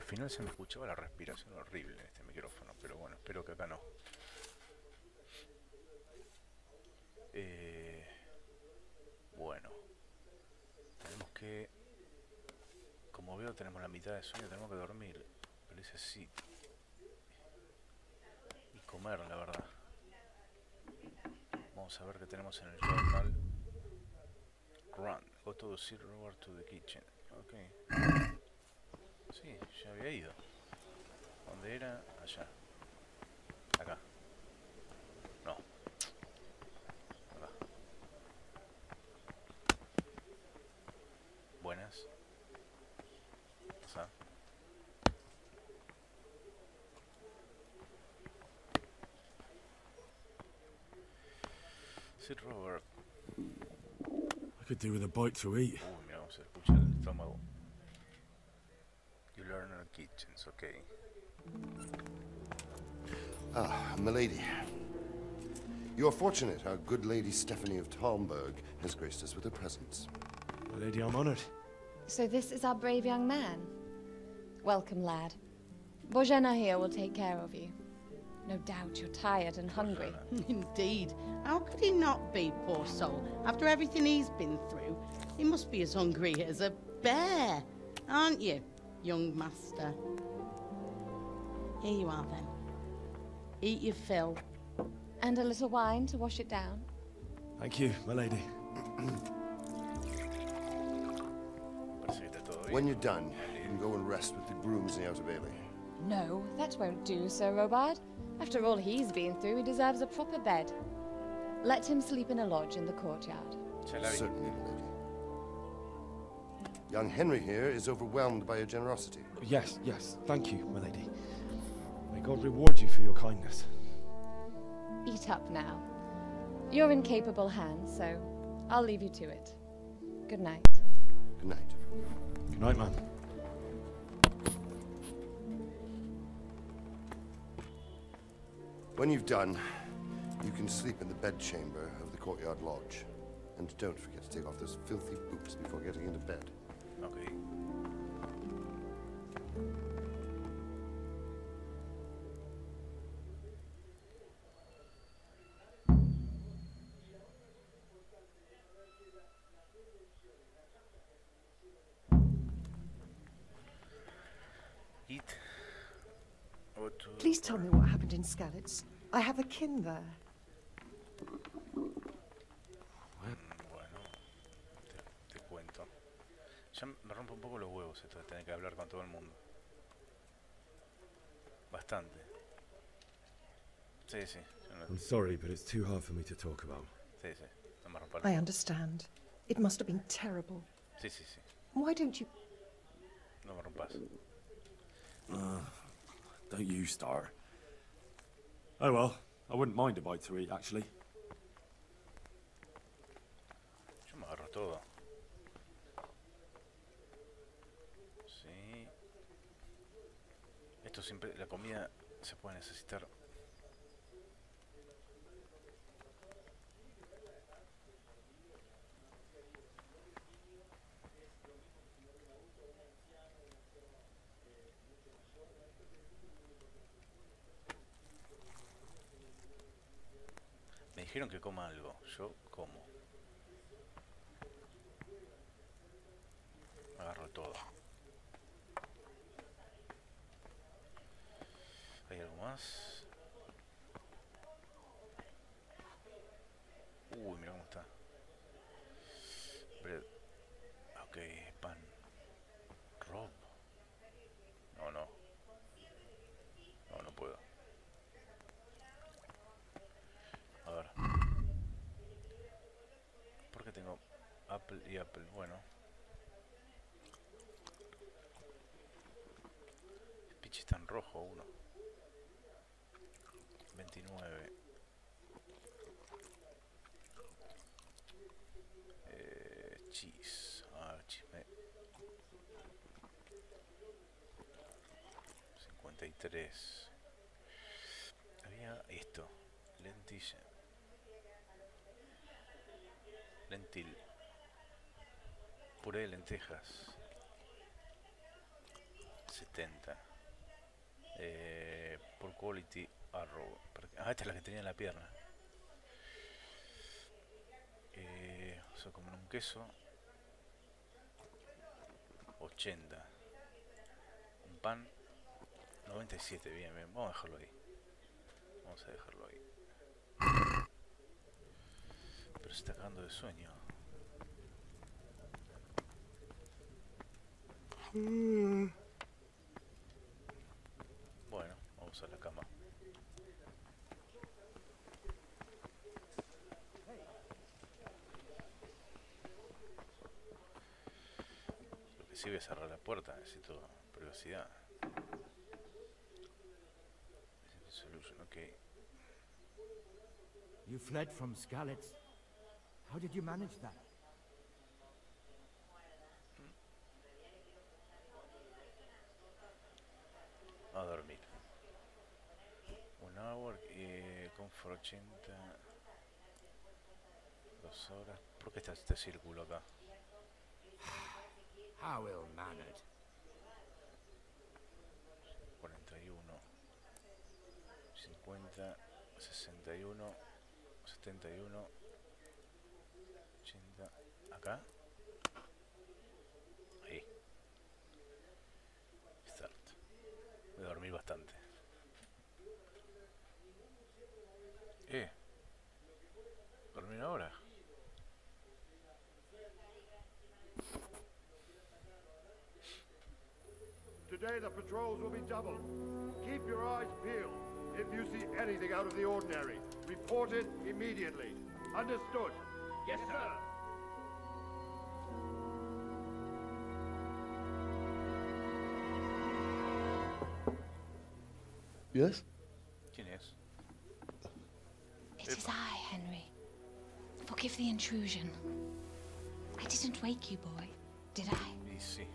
final se me escuchaba la respiración horrible en este micrófono, pero bueno, espero que acá no. Bueno, tenemos que, como veo, tenemos la mitad de sueño, tenemos que dormir, pero dice sí, y comer, la verdad. Vamos a ver qué tenemos en el journal. Run, go to the city, over to the kitchen. Ok. Sí, ya había ido. ¿Dónde era? Allá. Acá. No. Acá. Buenas. Pasa. Sit Robert. I could do with a bite to eat. Uy, mira cómo se escucha el estómago. You learn in the kitchens, okay. Ah, milady. You are fortunate our good lady Stephanie of Talmberg has graced us with her presence. My lady, I'm honored. So this is our brave young man. Welcome, lad. Bozhena here will take care of you. No doubt you're tired and hungry. Indeed. How could he not be, poor soul? After everything he's been through, he must be as hungry as a bear, aren't you, young master? Here you are, then. Eat your fill. And a little wine to wash it down. Thank you, my lady. When you're done, you can go and rest with the grooms in the outer bailey. No, that won't do, Sir Robard. After all he's been through, he deserves a proper bed. Let him sleep in a lodge in the courtyard. Certainly, milady. Young Henry here is overwhelmed by your generosity. Yes, yes, thank you, my lady. May God reward you for your kindness. Eat up now. You're in capable hands, so I'll leave you to it. Good night. Good night. Good night, man. When you've done, you can sleep in the bedchamber of the courtyard lodge. And don't forget to take off those filthy boots before getting into bed. Okay. Eat. Please tell me what happened in Skalitz. I have a kin there. Bueno, te cuento. Ya me rompe un poco los huevos esto de tener que hablar con todo el mundo. Bastante. Sí, sí. I'm sorry, but it's too hard for me to talk about. Sí, sí. No me rompa los I huevos. understand. It must have been terrible. Sí, sí, sí. Why don't you... No me rompas. Don't you start. Oh well, I wouldn't mind a bite to eat, actually. Yo me agarro todo. Sí. Esto siempre, la comida se puede necesitar. Me dijeron que coma algo, yo como. Agarro todo. ¿Hay algo más? Uy, mira cómo está. Bread. Ok, pan. Rob. No, no. No, no puedo. A ver. ¿Por qué tengo Apple y Apple? Bueno. El pitch está en rojo, uno. 29. Cheese. Ah, chisme. 53. Había esto. Lentilla. Lentil. Puré de lentejas. 70. Por quality arrow. Ah, esta es la que tenía en la pierna. Vamos a comer un queso. 80. Un pan. 97, bien, bien. Vamos a dejarlo ahí. Vamos a dejarlo ahí. Pero se está cagando de sueño. Bueno, vamos a la cama. Lo que sí, voy a cerrar la puerta, necesito privacidad. Solution, okay. You fled from Skalitz. How did you manage that? A dormir. Un hour, comfort 80. 2 horas. ¿Por qué está este círculo acá? How ill-mannered. 41. 50. 61. 71. 80. ¿Acá? Ahí. Start. Voy a dormir bastante. ¿Dormir ahora? Today the patrols will be doubled. Keep your eyes peeled. If you see anything out of the ordinary, report it immediately. Understood? Yes, sir. Yes? ¿Quién es? It is I, Henry. Forgive the intrusion. I didn't wake you, boy, did I? Y sí.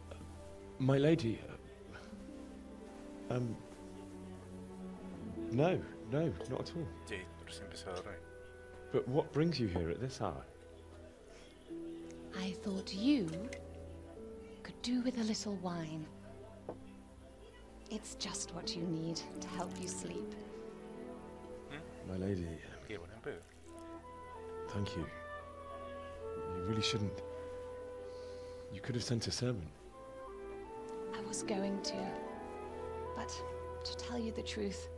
My lady, no, not at all. Sí, recién empecé a dormir. But what brings you here at this hour? I thought you could do with a little wine. It's just what you need to help you sleep. My lady, Qué buen empleo. thank you. You really shouldn't. You could have sent a servant. I was going to, but to tell you the truth,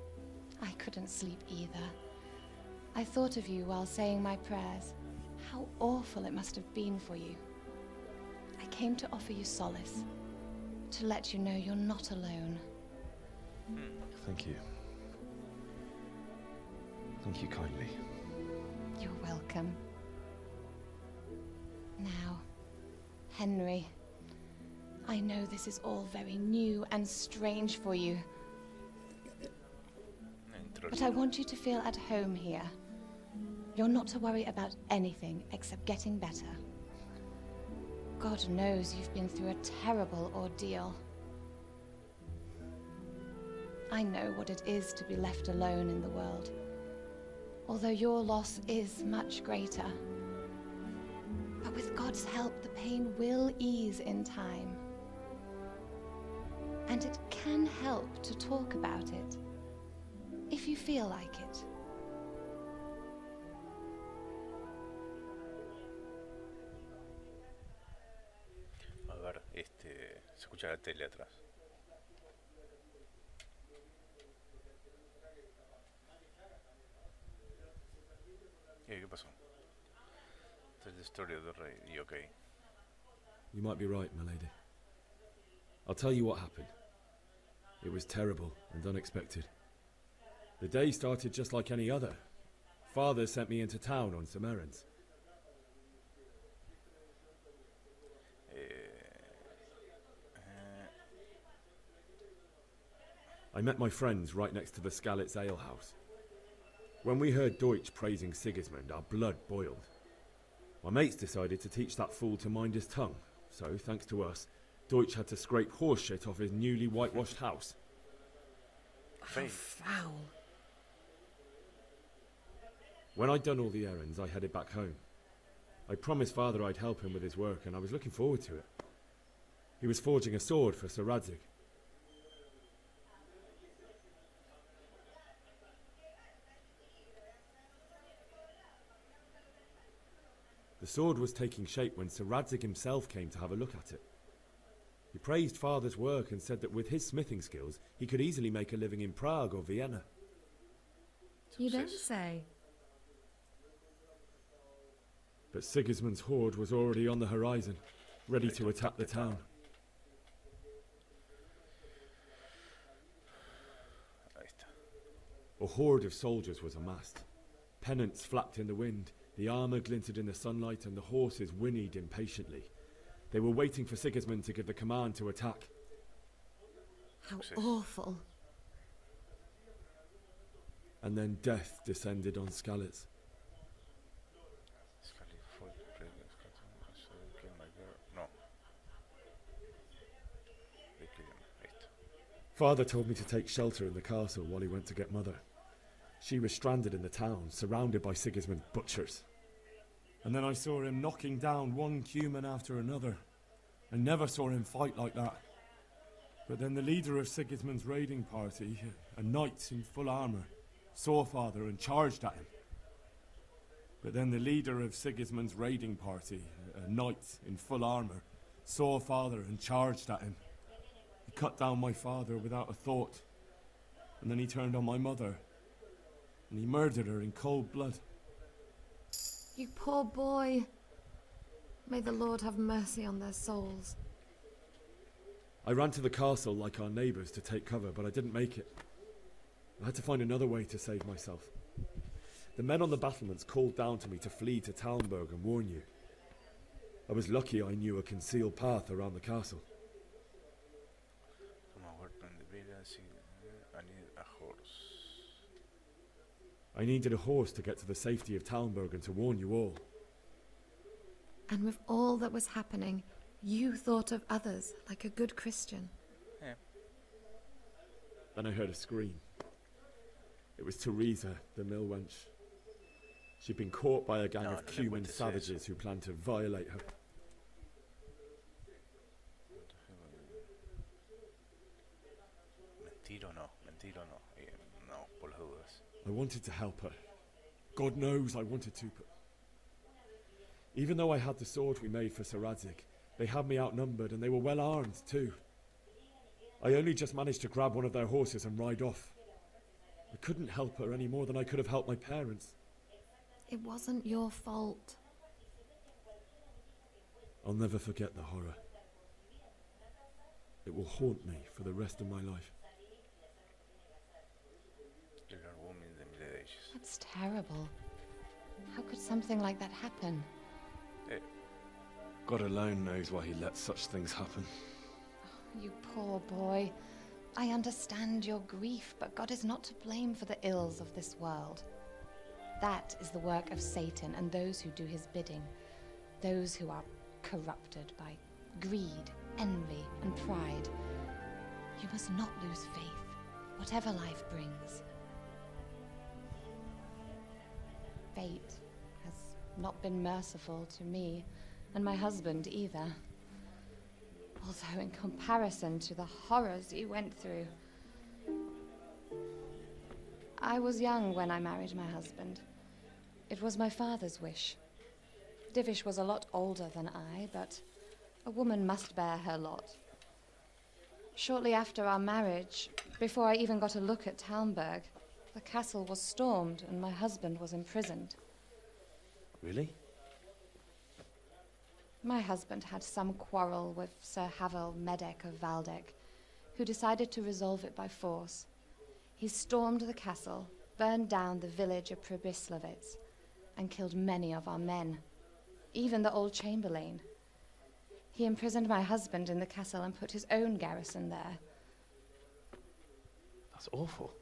I couldn't sleep either. I thought of you while saying my prayers. How awful it must have been for you. I came to offer you solace, to let you know you're not alone. Thank you. Thank you kindly. You're welcome. Now, Henry, I know this is all very new and strange for you, but I want you to feel at home here. You're not to worry about anything except getting better. God knows you've been through a terrible ordeal. I know what it is to be left alone in the world, although your loss is much greater. But with God's help, the pain will ease in time. And it can help to talk about it, if you feel like it. A ver, se escucha la tele atrás. ¿Qué pasó? Tell the story of the rey. Y okay. You might be right, my lady. I'll tell you what happened. It was terrible and unexpected. The day started just like any other. Father sent me into town on some errands. I met my friends right next to the Skalitz Ale House. When we heard Deutsch praising Sigismund, our blood boiled. My mates decided to teach that fool to mind his tongue, so, thanks to us, Deutsch had to scrape horse shit off his newly whitewashed house. How foul. When I'd done all the errands, I headed back home. I promised Father I'd help him with his work, and I was looking forward to it. He was forging a sword for Sir Radzig. sword was taking shape when Sir Radzig himself came to have a look at it. He praised Father's work and said that with his smithing skills, he could easily make a living in Prague or Vienna. You don't say. But Sigismund's horde was already on the horizon, ready to attack the town. A horde of soldiers was amassed. Pennants flapped in the wind, the armour glinted in the sunlight, and the horses whinnied impatiently. They were waiting for Sigismund to give the command to attack. How awful. And then death descended on Skalitz. Father told me to take shelter in the castle while he went to get Mother. She was stranded in the town, surrounded by Sigismund's butchers. And then I saw him knocking down one human after another. I never saw him fight like that. But then the leader of Sigismund's raiding party, a knight in full armour, saw Father and charged at him. But then the leader of Sigismund's raiding party, a knight in full armour, saw Father and charged at him. He cut down my father without a thought, and then he turned on my mother, and he murdered her in cold blood. You poor boy. May the Lord have mercy on their souls. I ran to the castle like our neighbours to take cover, but I didn't make it. I had to find another way to save myself. The men on the battlements called down to me to flee to Talmberg and warn you. I was lucky I knew a concealed path around the castle. I needed a horse to get to the safety of Talmberg and to warn you all. And with all that was happening, you thought of others like a good Christian. Yeah. Then I heard a scream. It was Teresa, the mill wench. She'd been caught by a gang of Cuman savages who planned to violate her. I wanted to help her. God knows I wanted to, but even though I had the sword we made for Sir Radzig, they had me outnumbered and they were well armed too. I only just managed to grab one of their horses and ride off. I couldn't help her any more than I could have helped my parents. It wasn't your fault. I'll never forget the horror. It will haunt me for the rest of my life. That's terrible. How could something like that happen? God alone knows why he lets such things happen. Oh, you poor boy. I understand your grief, but God is not to blame for the ills of this world. That is the work of Satan and those who do his bidding. Those who are corrupted by greed, envy, and pride. You must not lose faith, whatever life brings. Fate has not been merciful to me, and my husband either. Although in comparison to the horrors you went through. I was young when I married my husband. It was my father's wish. Divish was a lot older than I, but a woman must bear her lot. Shortly after our marriage, before I even got a look at Talmberg, the castle was stormed and my husband was imprisoned. Really? My husband had some quarrel with Sir Havel Medek of Valdek, who decided to resolve it by force. He stormed the castle, burned down the village of Pribyslavitz, and killed many of our men, even the old chamberlain. He imprisoned my husband in the castle and put his own garrison there. That's awful.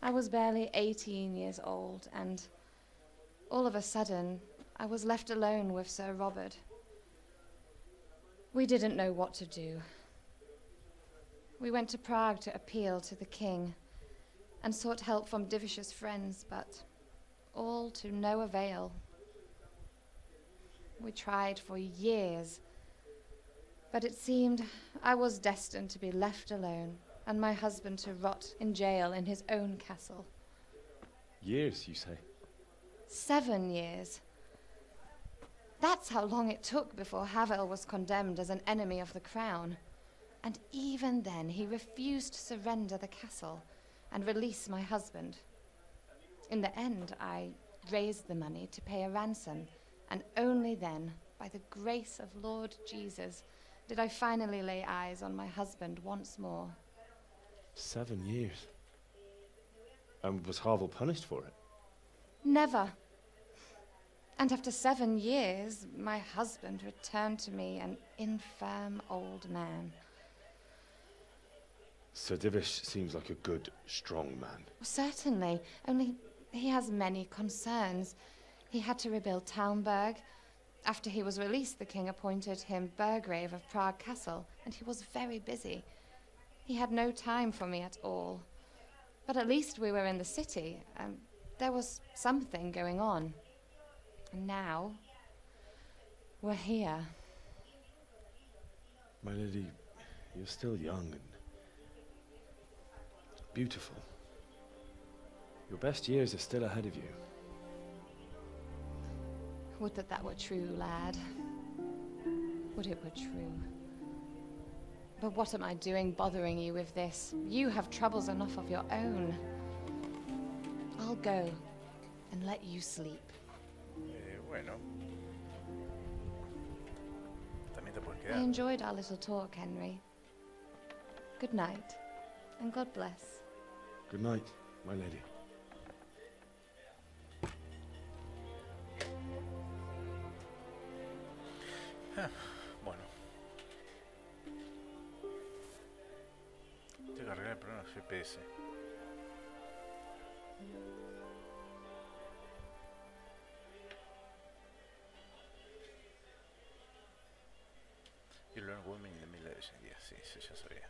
I was barely 18 years old, and all of a sudden, I was left alone with Sir Robert. We didn't know what to do. We went to Prague to appeal to the king and sought help from Divish's friends, but all to no avail. We tried for years, but it seemed I was destined to be left alone and my husband to rot in jail in his own castle. Years, you say? 7 years. That's how long it took before Havel was condemned as an enemy of the crown. And even then, he refused to surrender the castle and release my husband. In the end, I raised the money to pay a ransom, and only then, by the grace of Lord Jesus, did I finally lay eyes on my husband once more. 7 years? And was Havel punished for it? Never. And after 7 years, my husband returned to me an infirm old man. Sir Divish seems like a good, strong man. Certainly, only he has many concerns. He had to rebuild Talmberg. After he was released, the king appointed him Burgrave of Prague Castle, and he was very busy. He had no time for me at all. But at least we were in the city, and there was something going on. And now, we're here. My lady, you're still young and beautiful. Your best years are still ahead of you. Would that that were true, lad. Would it were true. But what am I doing bothering you with this? You have troubles enough of your own. I'll go and let you sleep. Bueno. También te puedes I quedar. enjoyed our little talk, Henry. Good night, and God bless. Good night, my lady. Bueno. Tengo que cargar el programa FPS. You learn women in the Middle Ages. Yeah, sí, sí, ya sabía.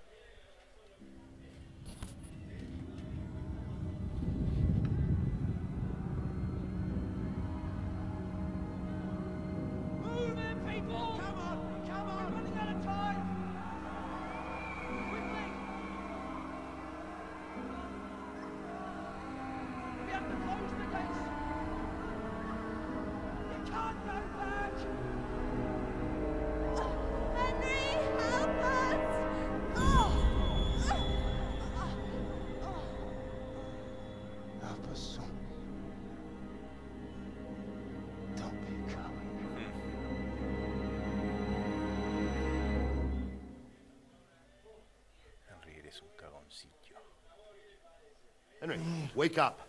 Henry, wake up.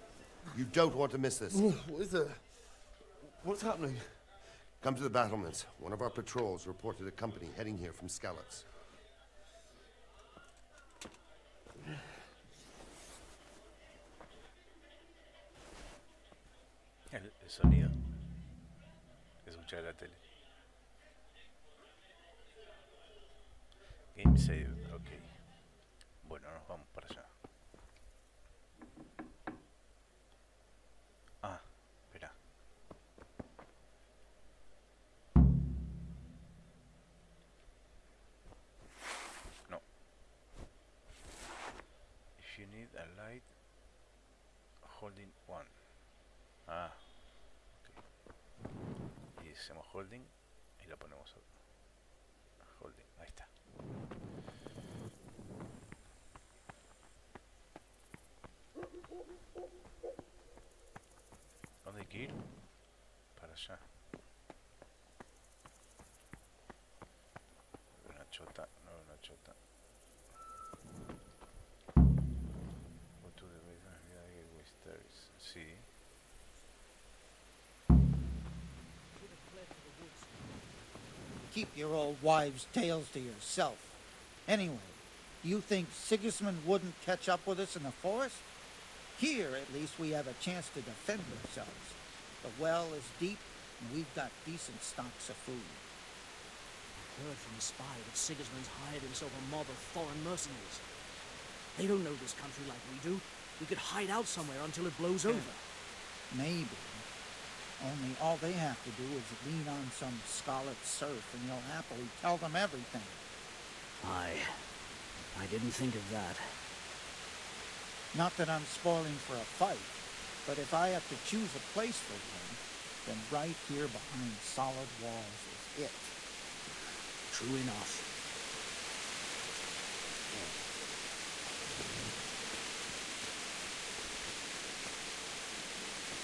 You don't want to miss this. What is it? What's happening? Come to the battlements. One of our patrols reported a company heading here from Skalitz. El sonido. Escuchar la tele. Game save, ok. Bueno, nos vamos para allá. Ah, espera. No. If you need a light, holding one. Ah, ok. Y hacemos holding y la ponemos holding. Ahí está. ¿Dónde hay que ir? Para allá. Una chota, no una chota. Go to the gateway stairs. Sí. Keep your old wives' tales to yourself. Anyway, do you think Sigismund wouldn't catch up with us in the forest? Here, at least, we have a chance to defend ourselves. The well is deep, and we've got decent stocks of food. I heard from the spy that Sigismund's hired himself a mob of foreign mercenaries. They don't know this country like we do. We could hide out somewhere until it blows over. Maybe. Only all they have to do is lean on some Skalitz serf, and you'll happily tell them everything. I didn't think of that. Not that I'm spoiling for a fight, But if I have to choose a place for one, then right here behind solid walls is it. True enough.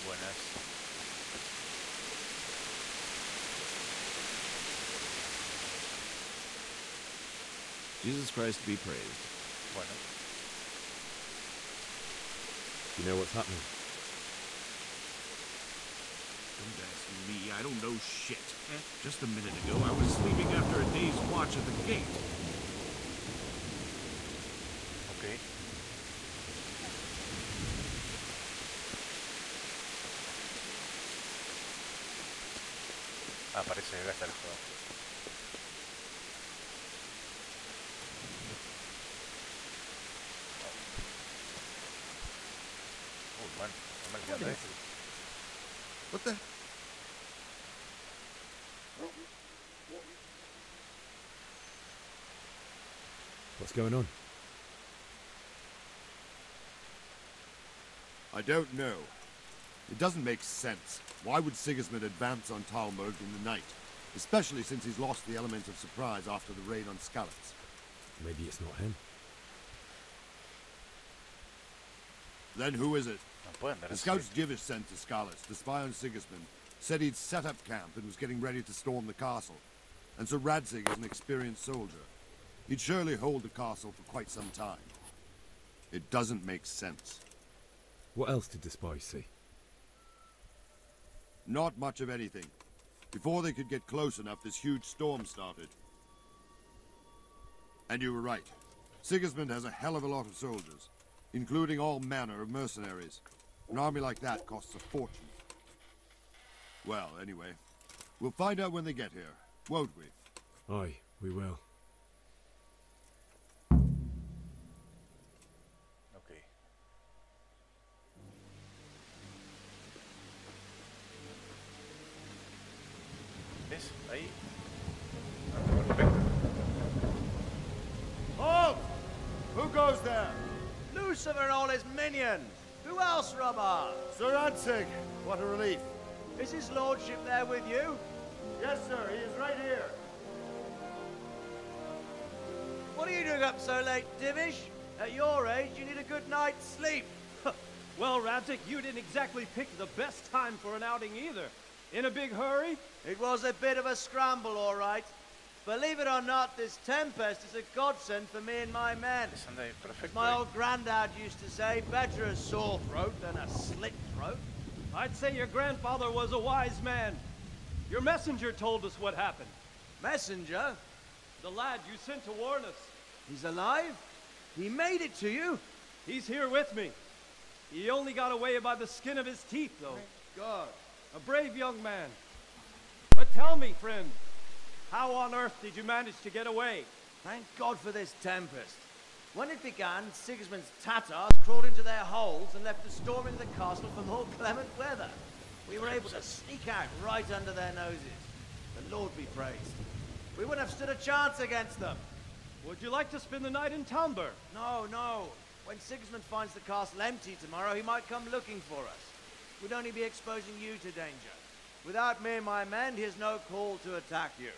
Buenas. Jesus Christ be praised. Bueno. You know what's happening? Don't ask me, I don't know shit. Just a minute ago, I was sleeping after a day's watch at the gate. Okay. Ah, parece que gasta el juego. Man, no me encanta eso. What the? What's going on? I don't know. It doesn't make sense. Why would Sigismund advance on Talmberg in the night? Especially since he's lost the element of surprise after the raid on Skalitz. Maybe it's not him. Then who is it? No pueden dar The así. scouts Divish sent to Skalitz to spy on Sigismund said he'd set up camp and was getting ready to storm the castle. And so Radzig is an experienced soldier. He'd surely hold the castle for quite some time. It doesn't make sense. What else did the spies see? Not much of anything. Before they could get close enough, this huge storm started. And you were right. Sigismund has a hell of a lot of soldiers, including all manner of mercenaries. An army like that costs a fortune. Well, anyway, we'll find out when they get here, won't we? Aye, we will. Okay. ¿Ves? Ahí. Perfecto. Halt! Who goes there? Lucifer and all his minions. Who else, Robber? Sir Radzig. What a relief. Is his lordship there with you? Yes, sir. He is right here. What are you doing up so late, Divish? At your age, you need a good night's sleep. Well, Radzig, you didn't exactly pick the best time for an outing either. In a big hurry? It was a bit of a scramble, all right. Believe it or not, this tempest is a godsend for me and my men. As my old granddad used to say, better a sore throat than a slit throat. I'd say your grandfather was a wise man. Your messenger told us what happened. Messenger? The lad you sent to warn us. He's alive? He made it to you? He's here with me. He only got away by the skin of his teeth, though. Thank God. A brave young man. But tell me, friend, how on earth did you manage to get away? Thank God for this tempest. When it began, Sigismund's Tatars crawled into their holes and left us storming the castle for more clement weather. We were able to sneak out right under their noses. The Lord be praised. We wouldn't have stood a chance against them. Would you like to spend the night in Talmberg? No, no. When Sigismund finds the castle empty tomorrow, he might come looking for us. We'd only be exposing you to danger. Without me and my men, he has no call to attack you.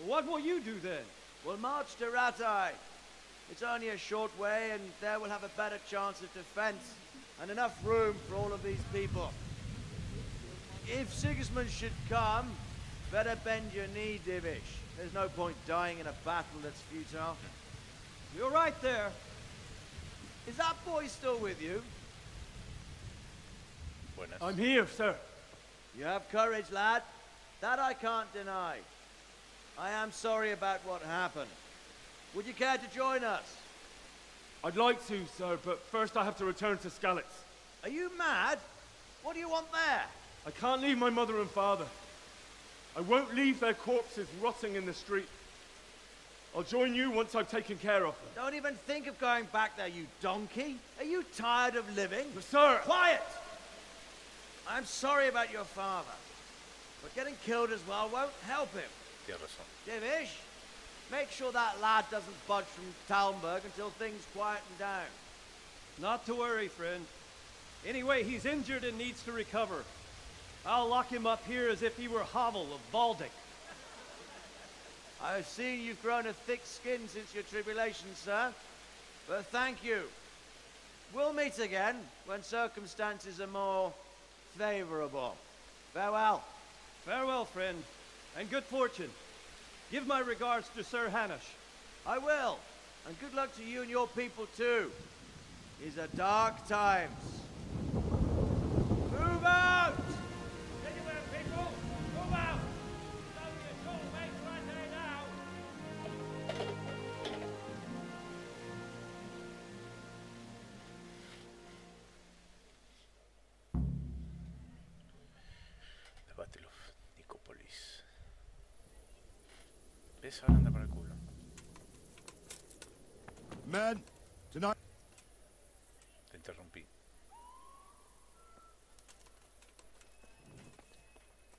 What will you do then? We'll march to Ratai. It's only a short way, and there we'll have a better chance of defense and enough room for all of these people. If Sigismund should come, better bend your knee, Divish. There's no point dying in a battle that's futile. You're right there. Is that boy still with you? I'm here, sir. You have courage, lad. That I can't deny. I am sorry about what happened. Would you care to join us? I'd like to, sir, but first I have to return to Skalitz. Are you mad? What do you want there? I can't leave my mother and father. I won't leave their corpses rotting in the street. I'll join you once I've taken care of them. Don't even think of going back there, you donkey. Are you tired of living? Sir! Quiet! I'm sorry about your father, but getting killed as well won't help him. Divish, make sure that lad doesn't budge from Talmberg until things quieten down. Not to worry, friend. Anyway, he's injured and needs to recover. I'll lock him up here as if he were Havel of Baldic. I've seen you've grown a thick skin since your tribulation, sir. But thank you. We'll meet again when circumstances are more favorable. Farewell. Farewell, friend, and good fortune. Give my regards to Sir Hanush. I will, and good luck to you and your people too. These are dark times. Move out! Anywhere, people! Move out! It's only a short way right there now. The Battle of Nicopolis. ¿Ves? Ahora anda para el culo. Men, tonight. Te interrumpí.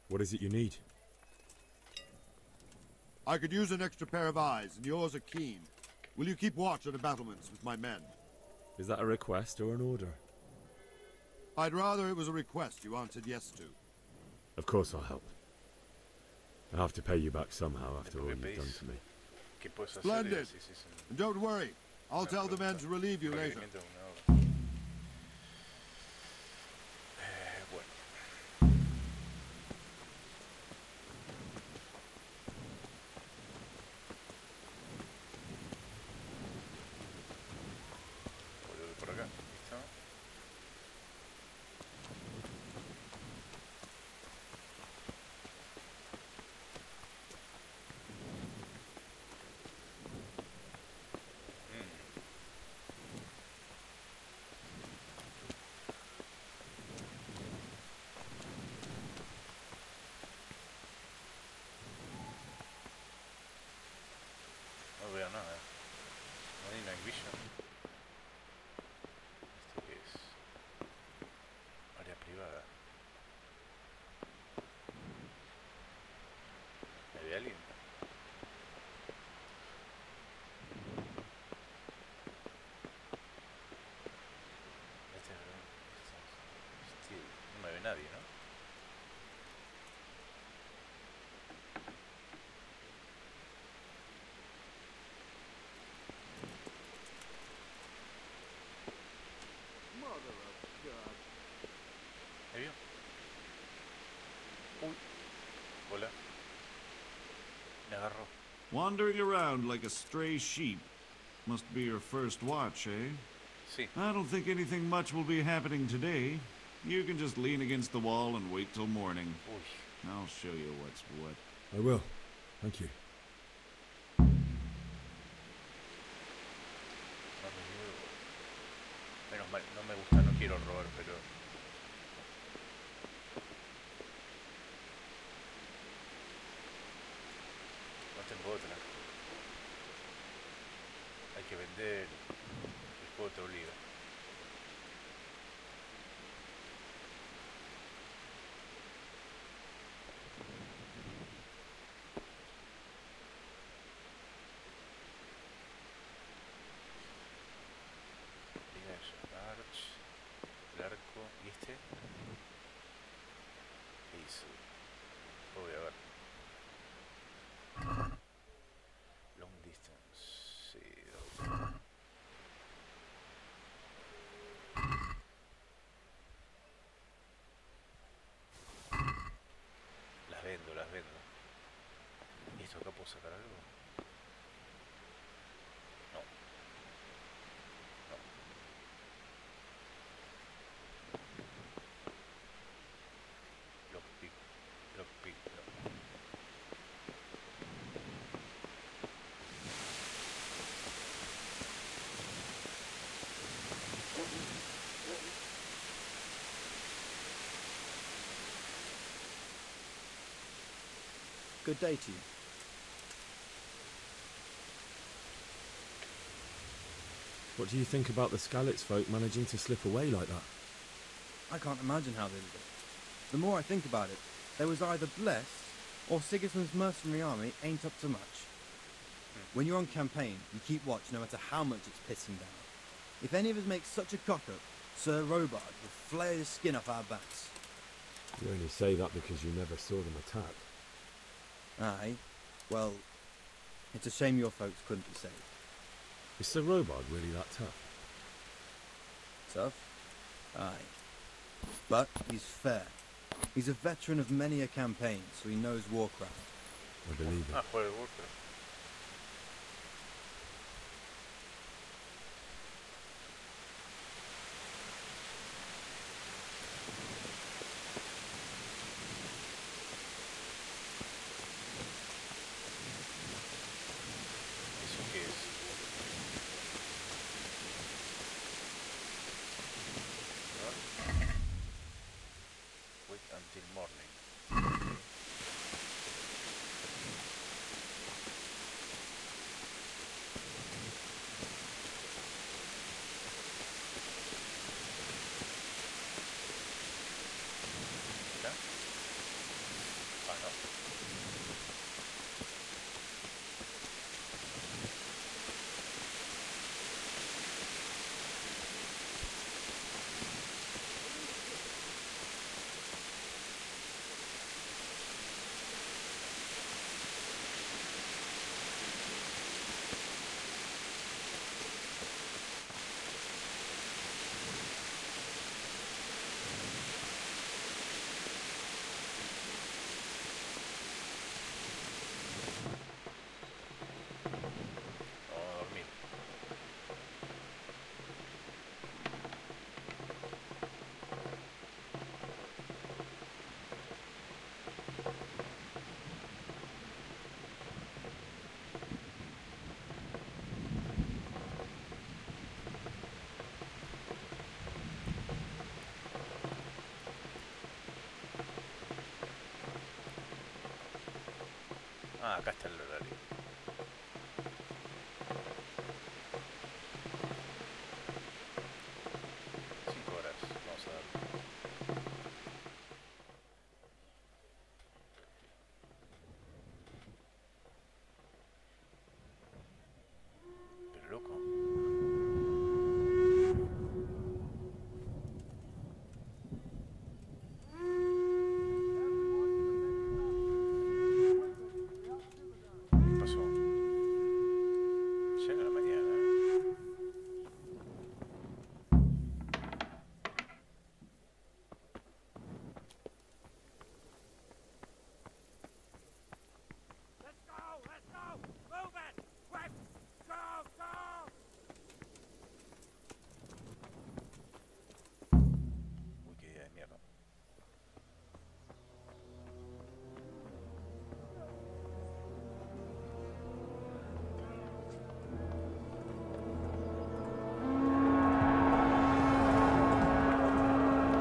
What is it you need? I could use an extra pair of eyes, and yours are keen. Will you keep watch on the battlements with my men? Is that a request or an order? I'd rather it was a request you answered yes to. Of course I'll help. I have to pay you back somehow after all you've done to me. Splendid! And don't worry, I'll tell the men to relieve you later. No veo nada. No hay night vision. ¿Esto qué es? Área privada. ¿Me ve alguien? No me ve nadie, ¿no? ¿Me vio? Uy. Hola. Me agarró. Wandering around like a stray sheep. Must be your first watch, eh? Sí. I don't think anything much will be happening today. You can just lean against the wall and wait till morning. Uy. I'll show you what's what. I will. Thank you. Menos mal, no me gusta, no quiero robar, pero... No tengo otra. Hay que vender, el juego te obliga. El arco y este. ¿Qué hizo? Lo voy a ver. Long distance. Sí, las vendo, las vendo. ¿Y esto acá puedo sacar algo? No. Lockpick, no. Good day to you. What do you think about the Skalitz folk managing to slip away like that? I can't imagine how they did it. The more I think about it, they was either blessed, or Sigismund's mercenary army ain't up to much. When you're on campaign, you keep watch no matter how much it's pissing down. If any of us make such a cock-up, Sir Robard will flare his skin off our backs. You only say that because you never saw them attack. Aye. Well, it's a shame your folks couldn't be saved. Is Sir Robard really that tough? Tough? Aye. But he's fair. He's a veteran of many a campaign, so he knows warcraft. I believe it. Juega Warcraft. ¿Eso qué es? ¿No? Wait until morning. ¿Ya? Ah, no. Vamos a dormir. Ah, acá está el horario. Cinco horas, vamos a dar. Pero loco. ¿Qué pasó? Llega la mañana. Let's go! Let's go! Move it! Quick! Go! Go! Uy, qué idea de mierda.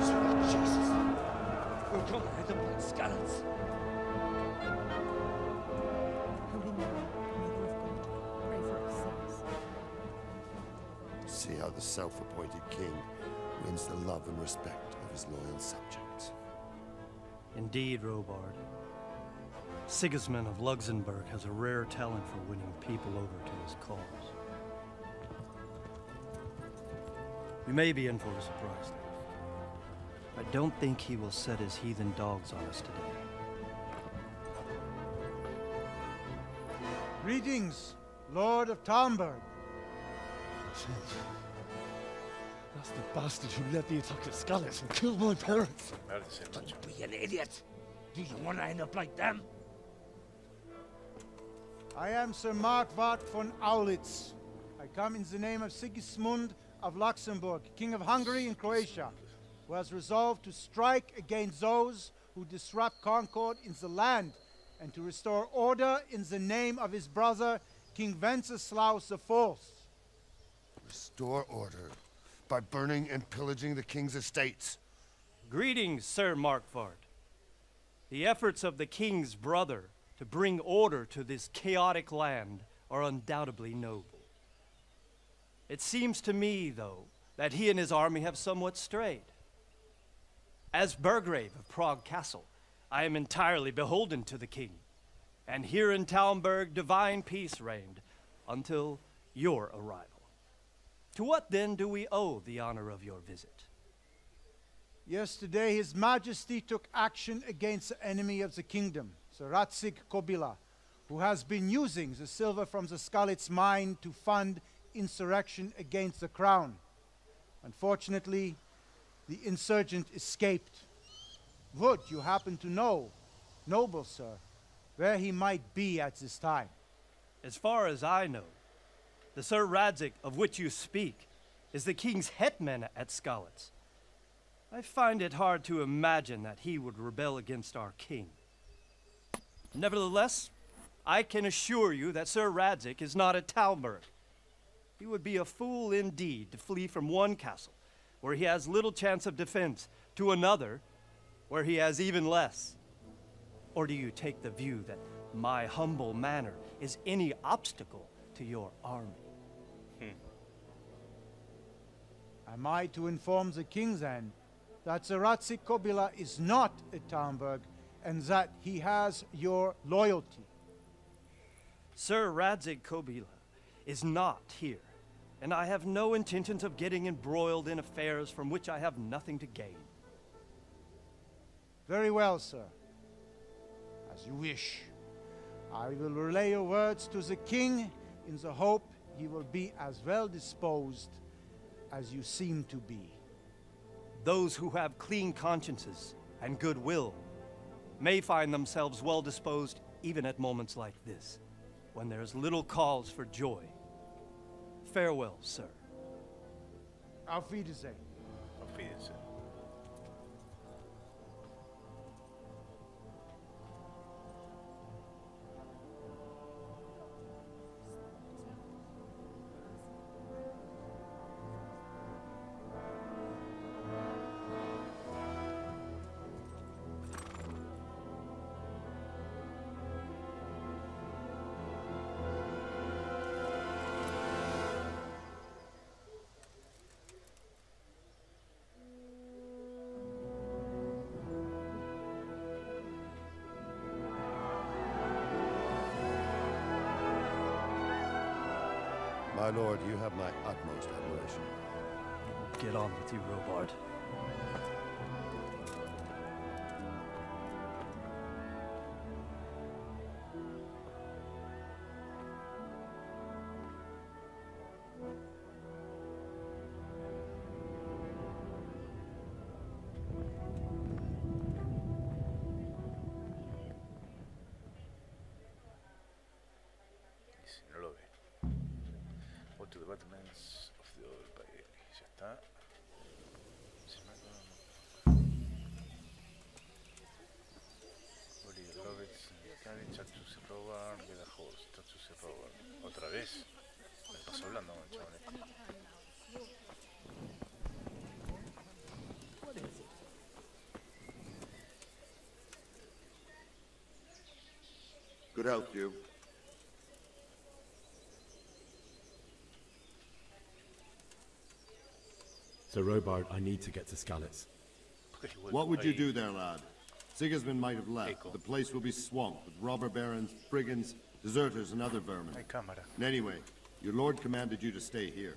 Sweet Jesus. We're gonna end up like scallops. Holy Mary, Mother of God, pray for us sinners. See how the self-appointed king wins the love and respect of his loyal subjects. Indeed, Robard. Sigismund of Luxembourg has a rare talent for winning people over to his cause. We may be in for a surprise, though. I don't think he will set his heathen dogs on us today. Greetings, Lord of Talmberg. That's the bastard who led the attack at Scallops and killed my parents. Don't be an idiot! Do you want to end up like them? I am Sir Markwart von Aulitz. I come in the name of Sigismund of Luxembourg, King of Hungary and Croatia, who has resolved to strike against those who disrupt concord in the land and to restore order in the name of his brother, King Wenceslaus IV. Restore order by burning and pillaging the king's estates. Greetings, Sir Markwart. The efforts of the king's brother to bring order to this chaotic land are undoubtedly noble. It seems to me, though, that he and his army have somewhat strayed. As Burgrave of Prague Castle, I am entirely beholden to the king, and here in Talmberg divine peace reigned until your arrival. To what then do we owe the honor of your visit? Yesterday, His Majesty took action against the enemy of the kingdom, the Ratsig Kobila, who has been using the silver from the Skalitz mine to fund insurrection against the crown. Unfortunately, the insurgent escaped. Would you happen to know, noble sir, where he might be at this time? As far as I know, the Sir Radzig of which you speak is the king's hetman at Skalitz. I find it hard to imagine that he would rebel against our king. Nevertheless, I can assure you that Sir Radzig is not at Talmberg. He would be a fool indeed to flee from one castle, where he has little chance of defense, to another, where he has even less. Or do you take the view that my humble manner is any obstacle to your army? Am I to inform the king then that the Ratsig Kobila is not at Talmberg and that he has your loyalty? Sir Radzig Kobila is not here, and I have no intentions of getting embroiled in affairs from which I have nothing to gain. Very well, sir. As you wish. I will relay your words to the king in the hope he will be as well disposed as you seem to be. Those who have clean consciences and goodwill may find themselves well disposed even at moments like this, when there is little cause for joy. Farewell, sir. Auf Wiedersehen. Auf Wiedersehen. My lord, you have my utmost admiration. Get on with you, Robard. To the battlements of the old Bailey. Ya está. Otra vez. Me paso hablando con el chabón este. Good health, you. Sir Robard, I need to get to Skalitz. What would you do there, lad? Sigismund might have left, but the place will be swamped with robber barons, brigands, deserters, and other vermin. And anyway, your lord commanded you to stay here.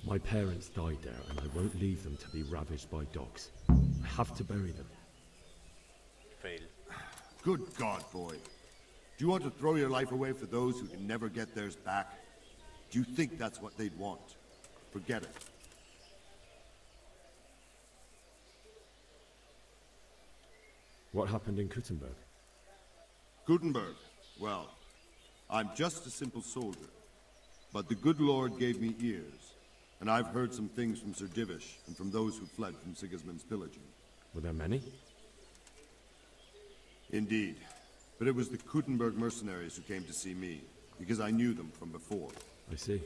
My parents died there, and I won't leave them to be ravaged by dogs. I have to bury them. Fail. Good God, boy. Do you want to throw your life away for those who can never get theirs back? Do you think that's what they'd want? Forget it. What happened in Kuttenberg? Gutenberg? Well, I'm just a simple soldier. But the good Lord gave me ears, and I've heard some things from Sir Divish and from those who fled from Sigismund's pillaging. Were there many? Indeed. But it was the Kuttenberg mercenaries who came to see me, because I knew them from before. I see.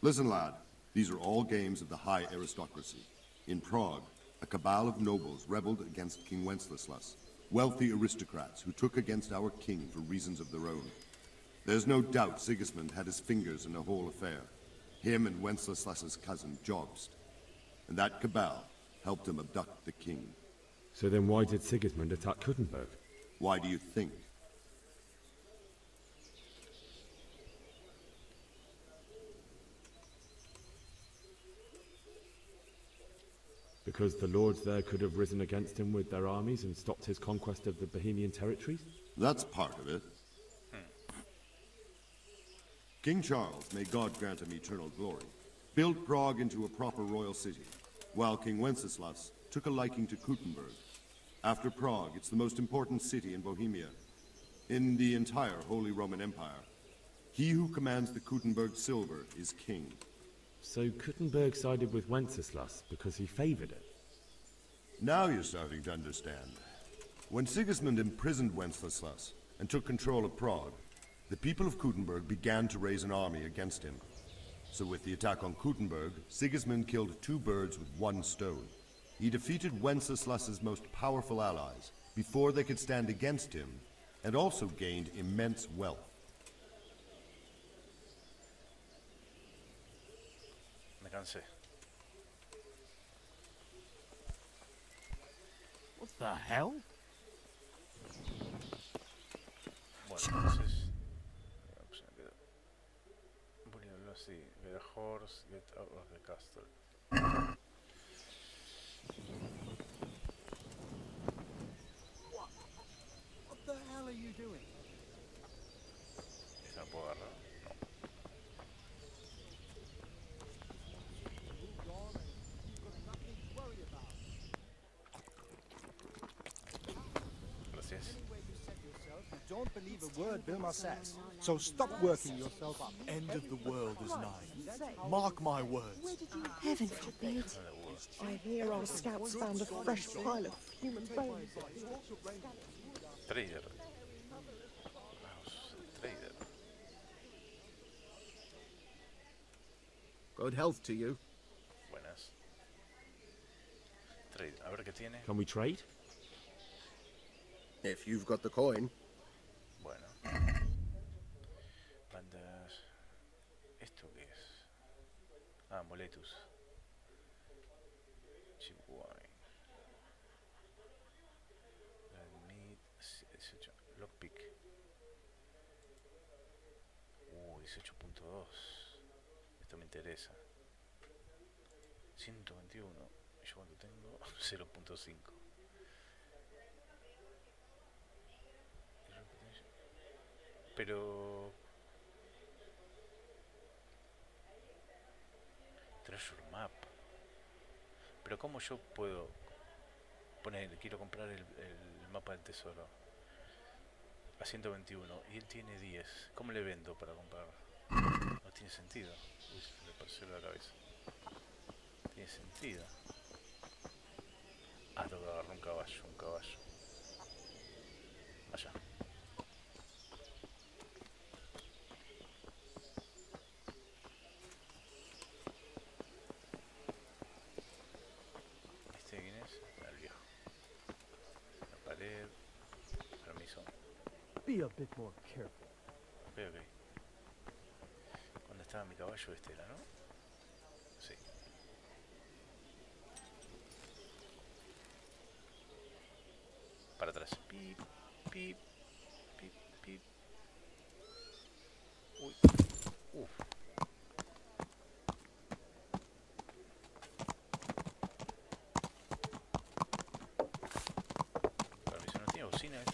Listen, lad. These are all games of the high aristocracy. In Prague, a cabal of nobles rebelled against King Wenceslas, wealthy aristocrats who took against our king for reasons of their own. There's no doubt Sigismund had his fingers in the whole affair. Him and Wenceslas's cousin, Jobst. And that cabal helped him abduct the king. So then why did Sigismund attack Kuttenberg? Why do you think? Because the lords there could have risen against him with their armies and stopped his conquest of the Bohemian territories? That's part of it. King Charles, may God grant him eternal glory, built Prague into a proper royal city, while King Wenceslas took a liking to Kuttenberg. After Prague, it's the most important city in Bohemia, in the entire Holy Roman Empire. He who commands the Kuttenberg silver is king. So Kuttenberg sided with Wenceslas because he favored it? Now you're starting to understand. When Sigismund imprisoned Wenceslas and took control of Prague, the people of Kuttenberg began to raise an army against him. So with the attack on Kuttenberg, Sigismund killed 2 birds with 1 stone. He defeated Wenceslas's most powerful allies before they could stand against him, and also gained immense wealth. Me cansé. What the hell? Bueno, entonces... Ponerlo así. Get a horse, get out of the castle. What the hell are you doing? ¿Esa la puedo agarrar? No. Gracias. Don't believe a word Vilma says, so stop working yourself up. End of the world is nigh. Mark my words. Heaven forbid. I hear our scouts found a fresh pile of human bones. Trader. Trader. Good health to you. Buenas. Trade. A ver qué tiene. Can we trade? If you've got the coin. Bueno. Bandas. ¿Esto qué es? Ah, amuletos. Cheap wine. Red meat. 18. Lockpick. 18.2. Esto me interesa. 121. ¿Yo cuánto tengo? 0.5. Pero... Treasure Map. Pero ¿cómo yo puedo poner, quiero comprar el mapa del tesoro a 121 y él tiene 10? ¿Cómo le vendo para comprar? No tiene sentido. Uy, se le pareció la cabeza. Tiene sentido. Ah, tengo que agarrar un caballo, Allá. ¿Este quién es? El viejo. La pared. Permiso. Be a bit more careful. Ok. ¿Dónde estaba mi caballo? Este era, ¿no? Sí. Para atrás. Pip, pip, pip, pip. Uy. Uf. Permiso, no tiene bocina esto.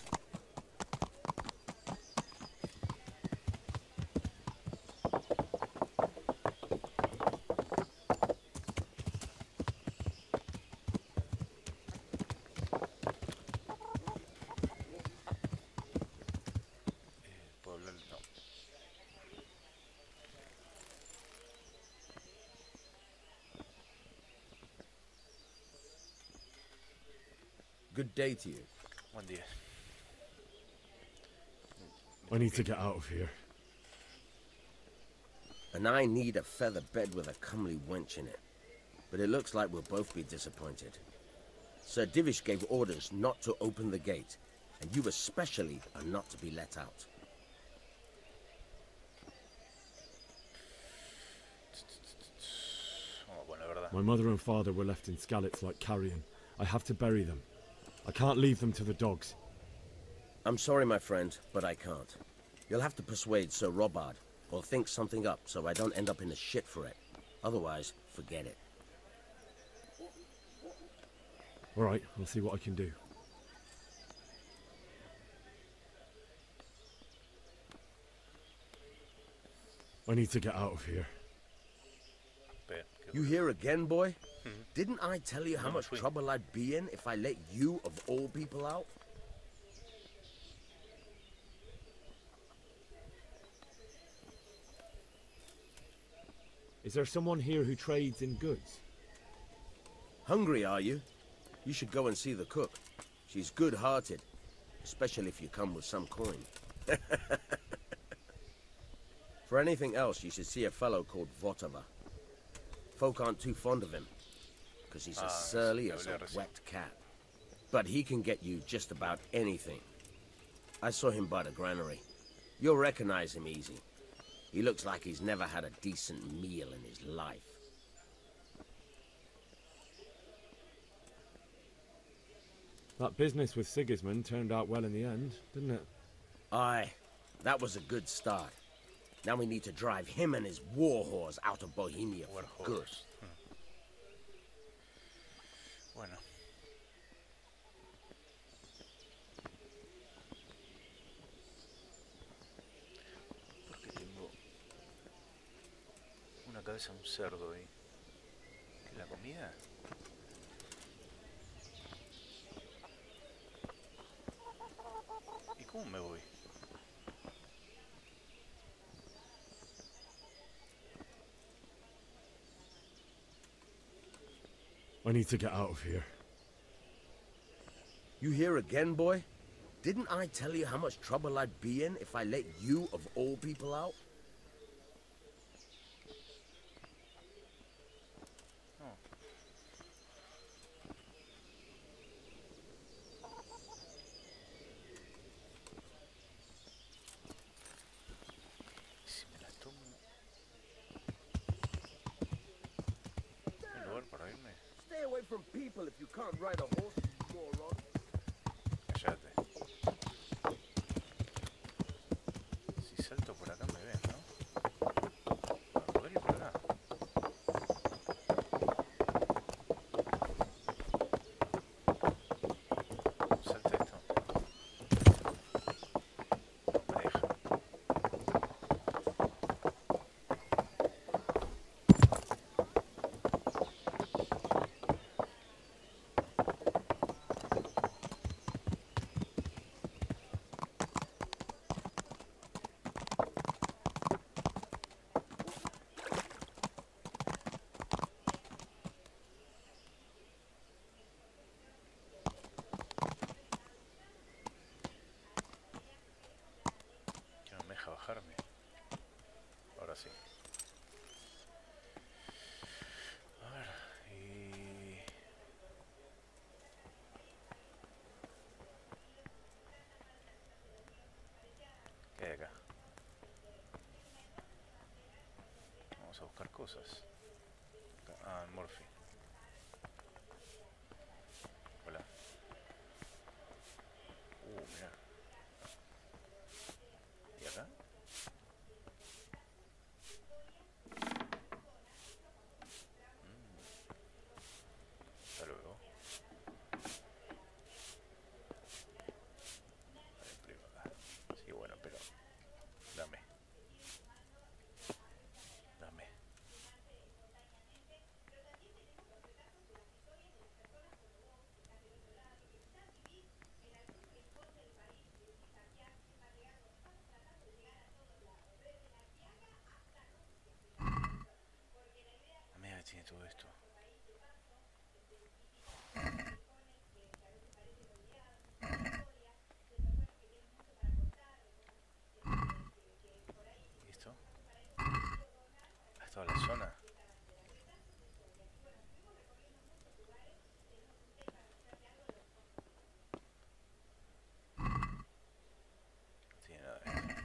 Good day to you. Buen día. I need to get out of here. And I need a feather bed with a comely wench in it. But it looks like we'll both be disappointed. Sir Divish gave orders not to open the gate, and you especially are not to be let out. My mother and father were left in Skalitz like carrion. I have to bury them. I can't leave them to the dogs. I'm sorry, my friend, but I can't. You'll have to persuade Sir Robard, or think something up so I don't end up in the shit for it. Otherwise, forget it. Alright, I'll see what I can do. I need to get out of here. You here again, boy? Didn't I tell you how much trouble I'd be in if I let you, of all people, out? Is there someone here who trades in goods? Hungry, are you? You should go and see the cook. She's good-hearted, especially if you come with some coin. For anything else, you should see a fellow called Votava. Folk aren't too fond of him, because he's as surly as a wet cat. But he can get you just about anything. I saw him by the granary. You'll recognize him easy. He looks like he's never had a decent meal in his life. That business with Sigismund turned out well in the end, didn't it? Aye, that was a good start. Now we need to drive him and his war whores out of Bohemia for good. Bueno. Porque tengo una cabeza de un cerdo ahí. ¿Qué, la comida? ¿Y cómo me voy? I need to get out of here. You here again, boy? Didn't I tell you how much trouble I'd be in if I let you, of all people, out? Stay away from people if you can't ride a horse, you moron. Cállate. Si salto por acá me ven, ¿no? Podría ir por acá. Salta esto. No me deja. Bajarme. Ahora sí. A ver, y... ¿qué hay acá? Vamos a buscar cosas. Ah, Morphy. Hola. Mira. ¿Y acá? Hasta luego. Vale, primo acá. Sí, bueno, pero... dame. Dame. Amiga, tiene todo esto. ¿Listo? ¿Has toda la zona? No tiene nada de esto.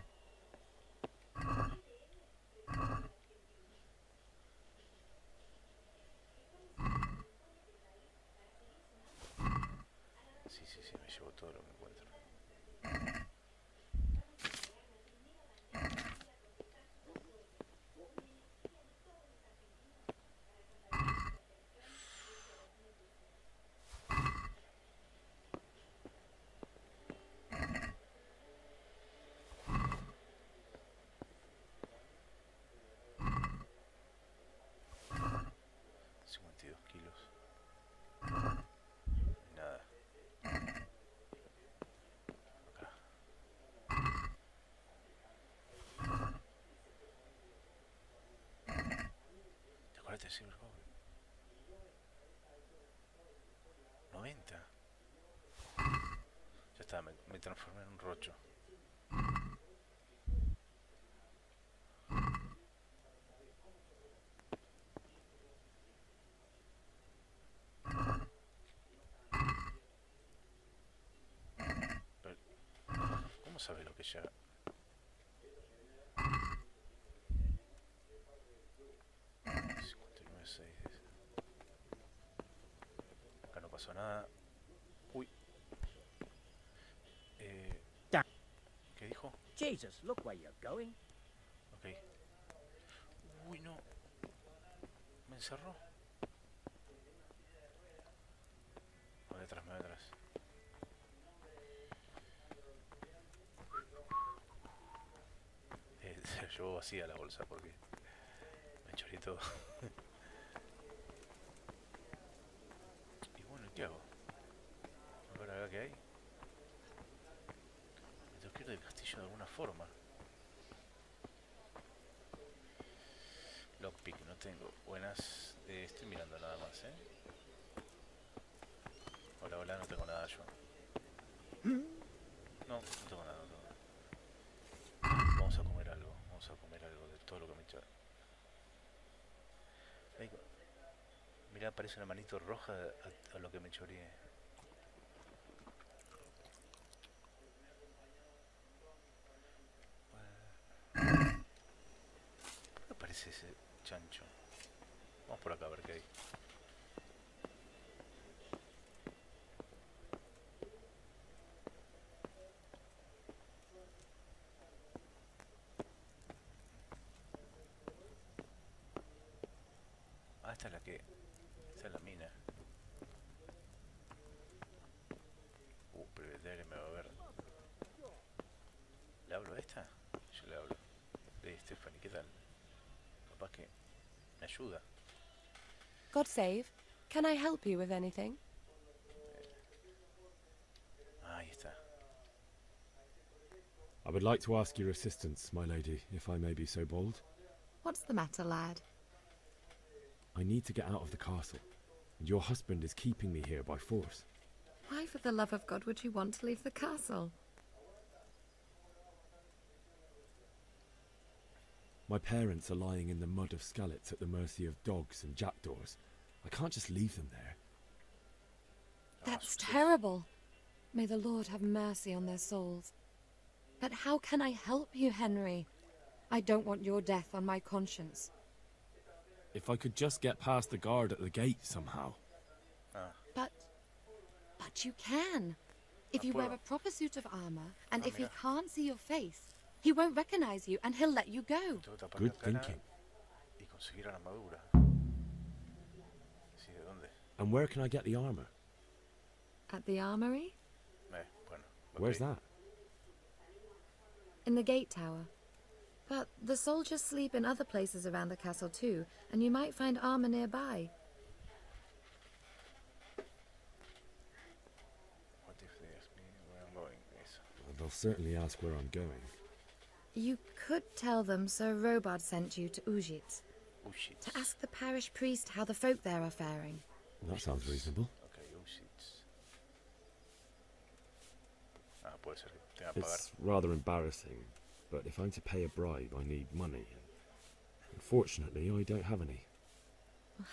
Muévete, sí, por favor. 90. Ya está, me transformé en un rocho. Pero, ¿cómo sabes lo que ya? Acá no pasó nada. Uy. ¿Qué dijo? Jesus, look where you're going. Ok. Uy, no. Me encerró. Me voy atrás, me voy atrás. Se la llevó vacía la bolsa porque me choré todo. Y bueno, ¿qué hago? A ver acá qué hay. Me tengo que ir del castillo de alguna forma. Lockpick no tengo. Buenas. Estoy mirando nada más, Hola, hola, no tengo nada yo. No, no tengo nada, no tengo nada. Vamos a comer algo. Vamos a comer algo de todo lo que me echó. Mirá, aparece una manito roja a lo que me choreé. ¿Por qué aparece ese chancho? Vamos por acá a ver qué hay. Ah, esta es la que... Esta es la mina. Pero el aire me va a ver. ¿Le hablo a esta? Yo le hablo. Stephanie, ¿qué tal? Capaz que me ayuda. God save. Can I help you with anything? Ahí está. I would like to ask your assistance, my lady, if I may be so bold. What's the matter, lad? I need to get out of the castle, and your husband is keeping me here by force. Why, for the love of God, would you want to leave the castle? My parents are lying in the mud of Skalitz at the mercy of dogs and jackdaws. I can't just leave them there. That's terrible. May the Lord have mercy on their souls. But how can I help you, Henry? I don't want your death on my conscience. If I could just get past the guard at the gate somehow. But you can. If you wear a proper suit of armor, and if he can't see your face, he won't recognize you and he'll let you go. Good thinking. Y conseguir la armadura. Sí, ¿de dónde? And where can I get the armor? At the armory? Bueno, okay. Where's that? In the gate tower. But the soldiers sleep in other places around the castle too, and you might find armor nearby. What if they ask me where I'm going? Well, they'll certainly ask where I'm going. You could tell them Sir Robard sent you to Ujitz. To ask the parish priest how the folk there are faring. That sounds reasonable. Okay, Ujitz. Puede ser que tenga que pagar. It's rather embarrassing, but if I'm to pay a bribe, I need money. Unfortunately, I don't have any.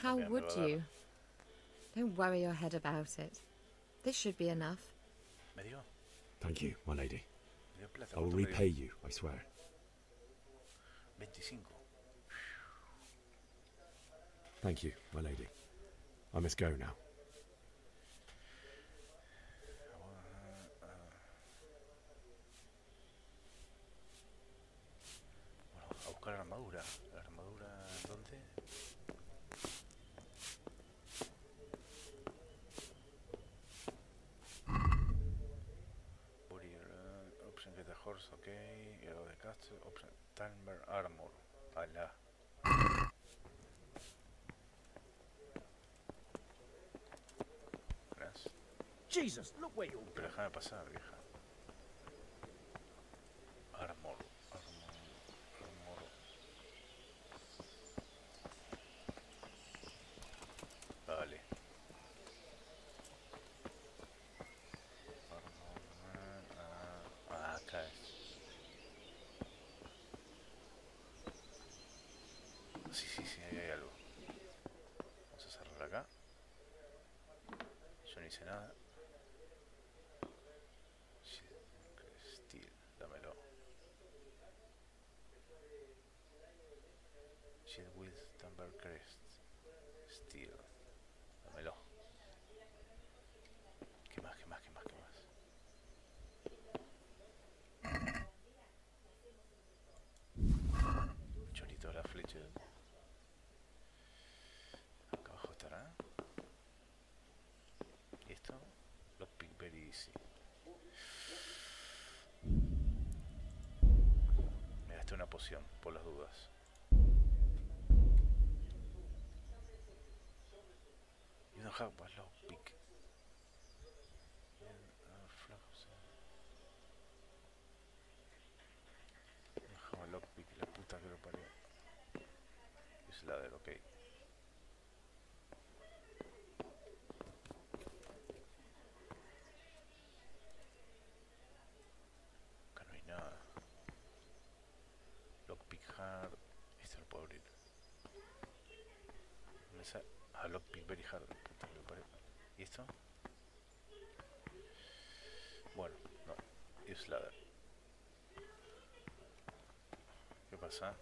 How would you? Don't worry your head about it. This should be enough. Thank you, my lady. Me dio plata. I will repay you, I swear. 25. Thank you, my lady. I must go now. Bueno, a buscar la armadura. ¿La armadura dónde? Option get a horse, ok. Hero de castle, option Timer armor. Ala. Jesus, look where you're Pero déjame pasar, vieja. Armor. Sí, sí, sí, ahí hay algo. Vamos a cerrar acá. Yo no hice nada. Steel, dámelo. Shield with Timber Crest. Steel. Dámelo. ¿Qué más, qué más, qué más, qué más? Chorito de la flecha. Acá abajo estará. ¿Y esto? Los Pickberry Easy. Me gasté una poción, por las dudas. You don't have a lockpick. Dejamos lockpick, la puta que lo parió. Es ladder, ok. Acá no hay nada. Lockpick hard. Esto lo puedo abrir. Lockpick very hard. Puta que lo parió. ¿Y esto? Bueno, no. Es ladder. ¿Qué pasa?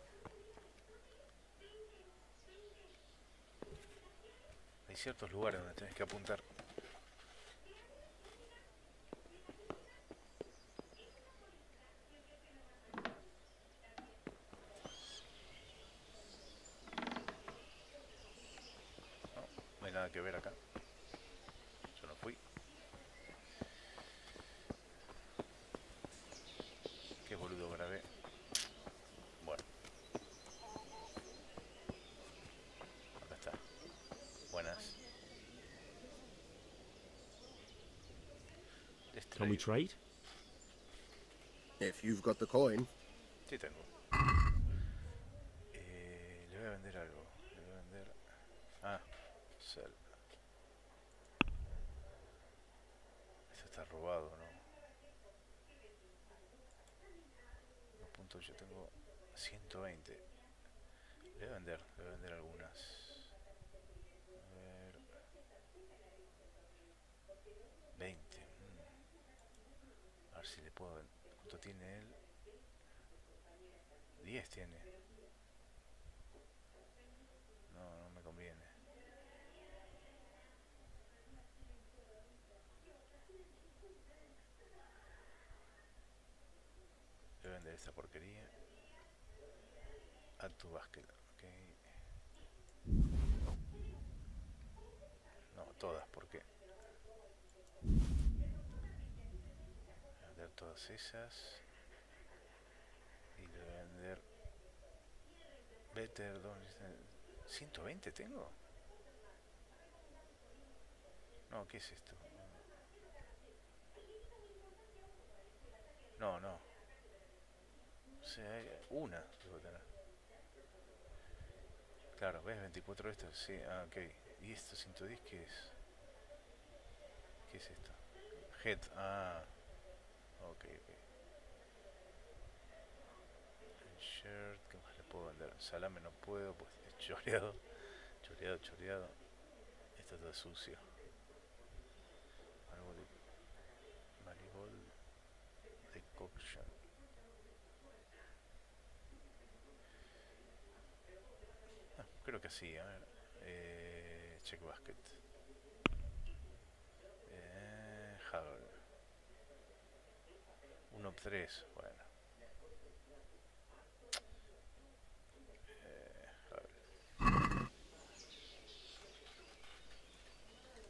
Hay ciertos lugares donde tenés que apuntar. No hay nada que ver acá. Yo no fui. Qué boludo grabé. Bueno. Acá está. Buenas. Can we trade? If you've got the coin. Sí tengo. Le voy a vender algo. Le voy a vender... Ah, sell. Esto está robado, ¿no? Los puntos yo tengo 120. Le voy a vender algunas. A ver... 20. A ver si le puedo vender. ¿Cuánto tiene él? 10 tiene. No me conviene. Voy a vender esta porquería. Add to basket, ok. No, todas, ¿por qué? Voy a vender todas esas. Y le voy a vender Better 120 tengo. No, ¿qué es esto? No. O sea, hay una debo tener. Claro, ¿ves? 24 de estos, sí, ah, ok. ¿Y esto 110 qué es? ¿Qué es esto? Head, ah. Ok. Shirt, ¿qué más le puedo vender? Salame no puedo, pues es choreado. Choreado. Esto está sucio. Maribol decoction. Creo que sí, a ver. Check basket. Hagel. 1-3, bueno.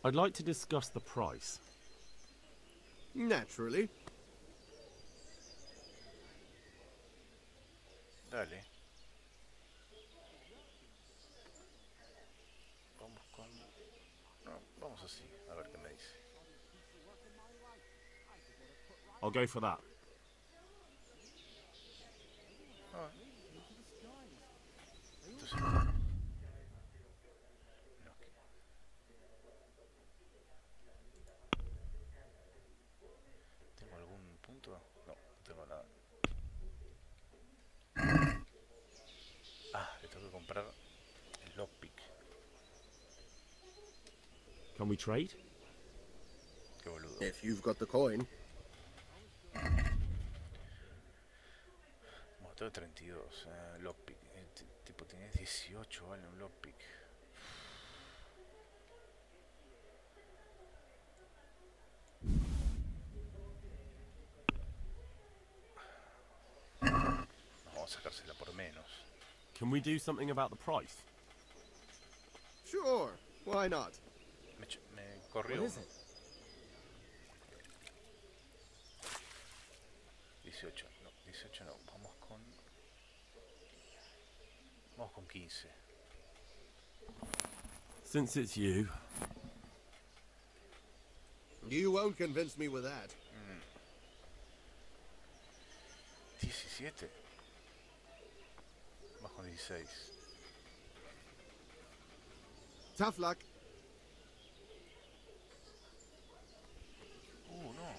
I'd like to discuss the price. Naturally. Dale. Vamos así, a ver qué me dice. I'll go for that. Entonces, ¿tengo algún punto? No tengo nada. Ah, le tengo que comprar Can we trade? Qué boludo. If you've got the coin. Motor 32, lockpick. Tipo, tienes 18, vale, un lockpick. Vamos a sacársela por menos. Can we do something about the price? Sure, why not? Me corrió. What is it? 18, no, 18 no, vamos con 15. Since it's you. You won't convince me with that. 17. Vamos con 16. Tough luck. No.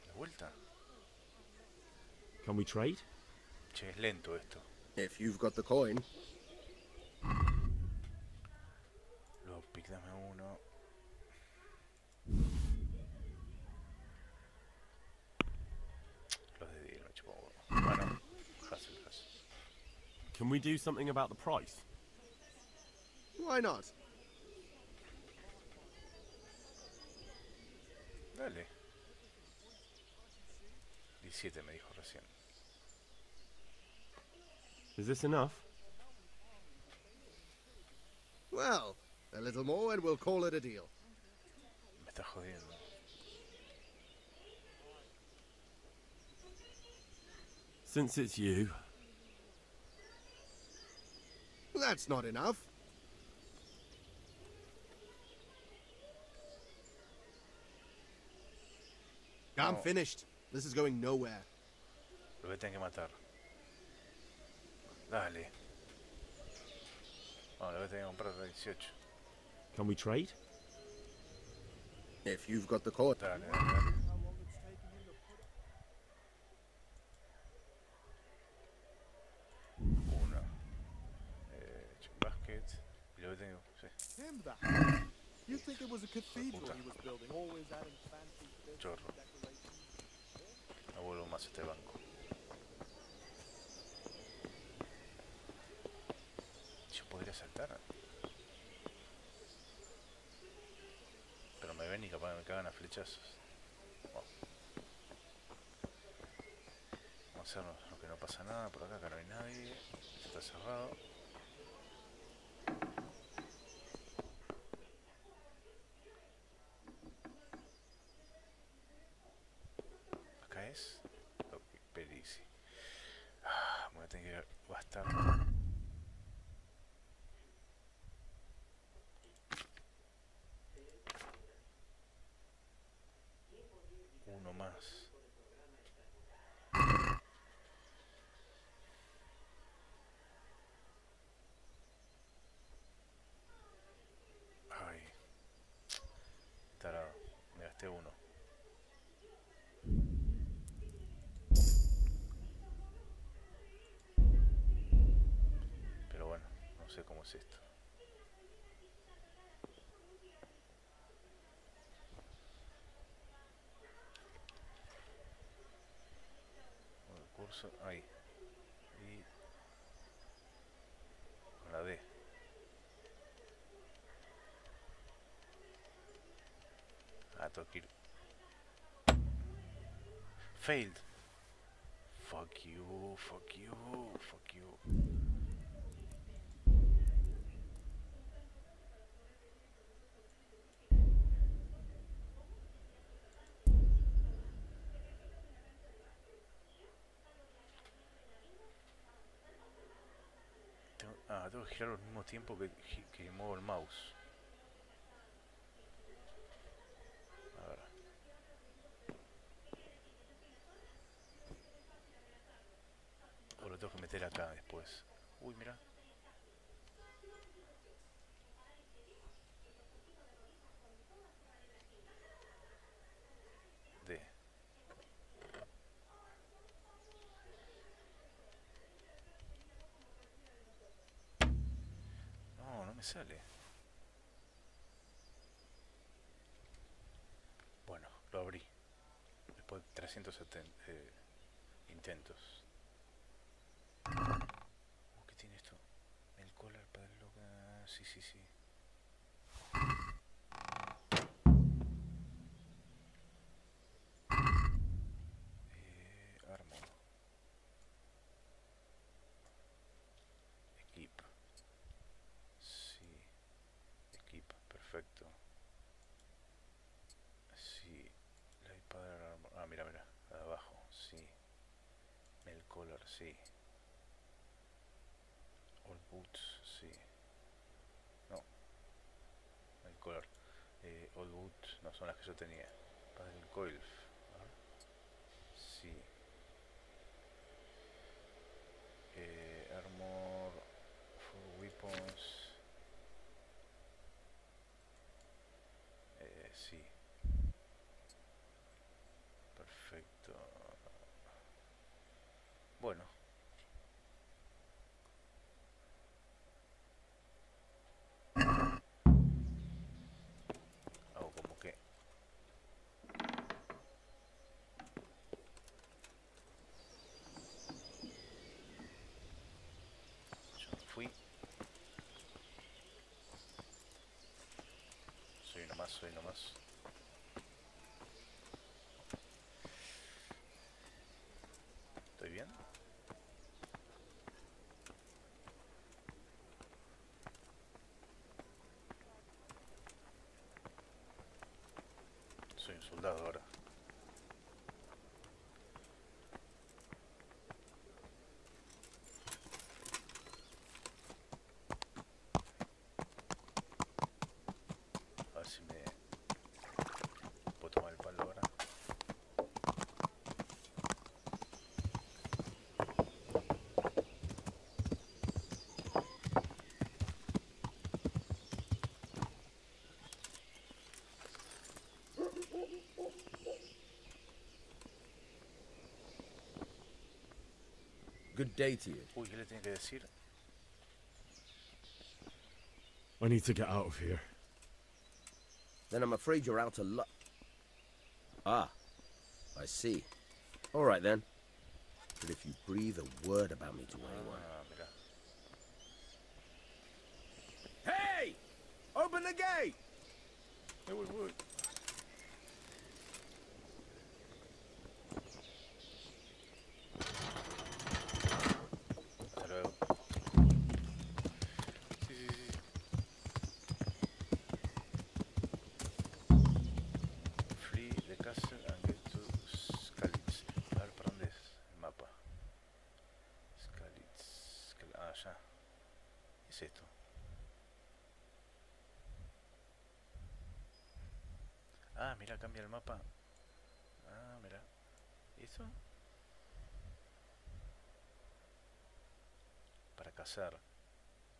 De vuelta. Can we trade? Che, es lento esto. If you've got the coin. Lockpick, dame uno. Los de deal, me chupo huevo. Bueno, hassle. Can we do something about the price? Why not? Dale. 17 me dijo recién. Is this enough? Well, a little more and we'll call it a deal. Me está jodiendo. Since it's you. That's not enough. I'm finished. This is going nowhere. Lo voy a tener que matar. Dale. Bueno, lo voy a tener que comprar a 18. Can we trade? If you've got the coin. Dale. Una. Basket. Y lo tengo, sí. Him that. You think it was a cathedral he was building, always adding fancy bits of Chorro. decoration. No vuelvo más a este banco. Yo podría saltar. Pero me ven y capaz me cagan a flechazos. Wow. Vamos a hacernos lo que no pasa nada. Por acá no hay nadie. Está cerrado. Acá es. Ok, pericia. Voy a tener que gastar. Uno más. Ay. Tarado. Me gasté uno. Pero bueno, no sé cómo es esto. Curso, ahí. Y con la D. Ah, tengo que ir. Failed. Fuck you, fuck you, fuck you. Tengo que girar al mismo tiempo que muevo el mouse. A ver. O lo tengo que meter acá después. Uy, mira. D. No me sale. 370 intentos. ¿Qué tiene esto? El collar para el loca. Sí, sí, sí. Armor. Equip. Sí. Equip, perfecto. Sí. La espada armor. Ah, mira, mira. Abajo, sí. El collar, sí. All boots, sí. No. El collar. All boots no son las que yo tenía. Para el coil. Sí. Armor. For weapons. Sí. Perfecto. Bueno. Hago como que. Yo no fui. Soy nomás. ¿Estoy bien? Soy un soldado ahora. A ver si me puedo tomar el palo ahora. Good day to you. Uy, ¿qué le tiene que decir? I need to get out of here. Then I'm afraid you're out of luck. Ah, I see. All right then. But if you breathe a word about me to anyone... mira. Hey! Open the gate! Voy. Hasta luego. Sí. Flee the castle and get to Skalitz. A ver, ¿para dónde es el mapa? Skalitz. Ah, ya. ¿Qué es esto? Ah, mira, cambia el mapa. Ah, mira. ¿Y eso? Para cazar.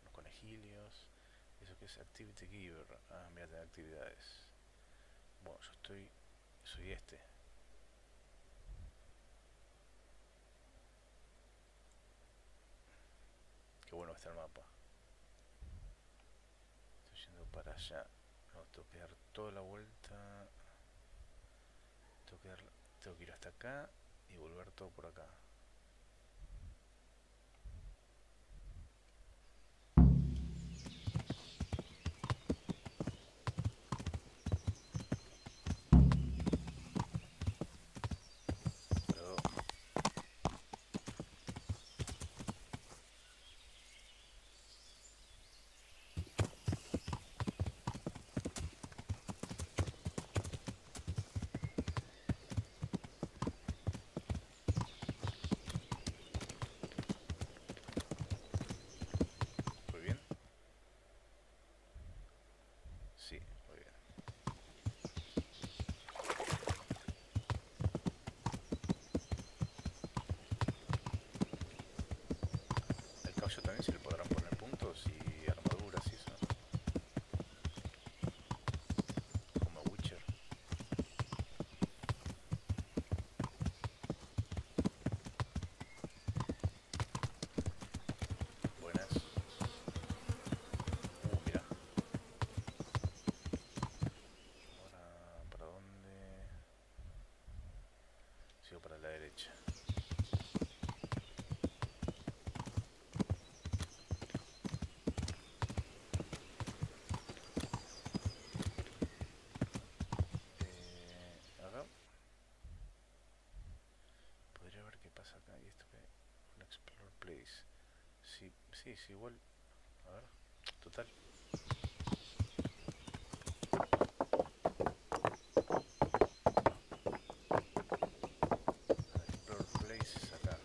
Los conejillos. ¿Eso qué es? Activity Giver. Ah, mira, tiene actividades. Bueno, soy este. Qué bueno está el mapa. Estoy yendo para allá. No, tengo que dar toda la vuelta. Tengo que ir hasta acá y volver todo por acá. sí, igual. A ver, total. Explore places acá.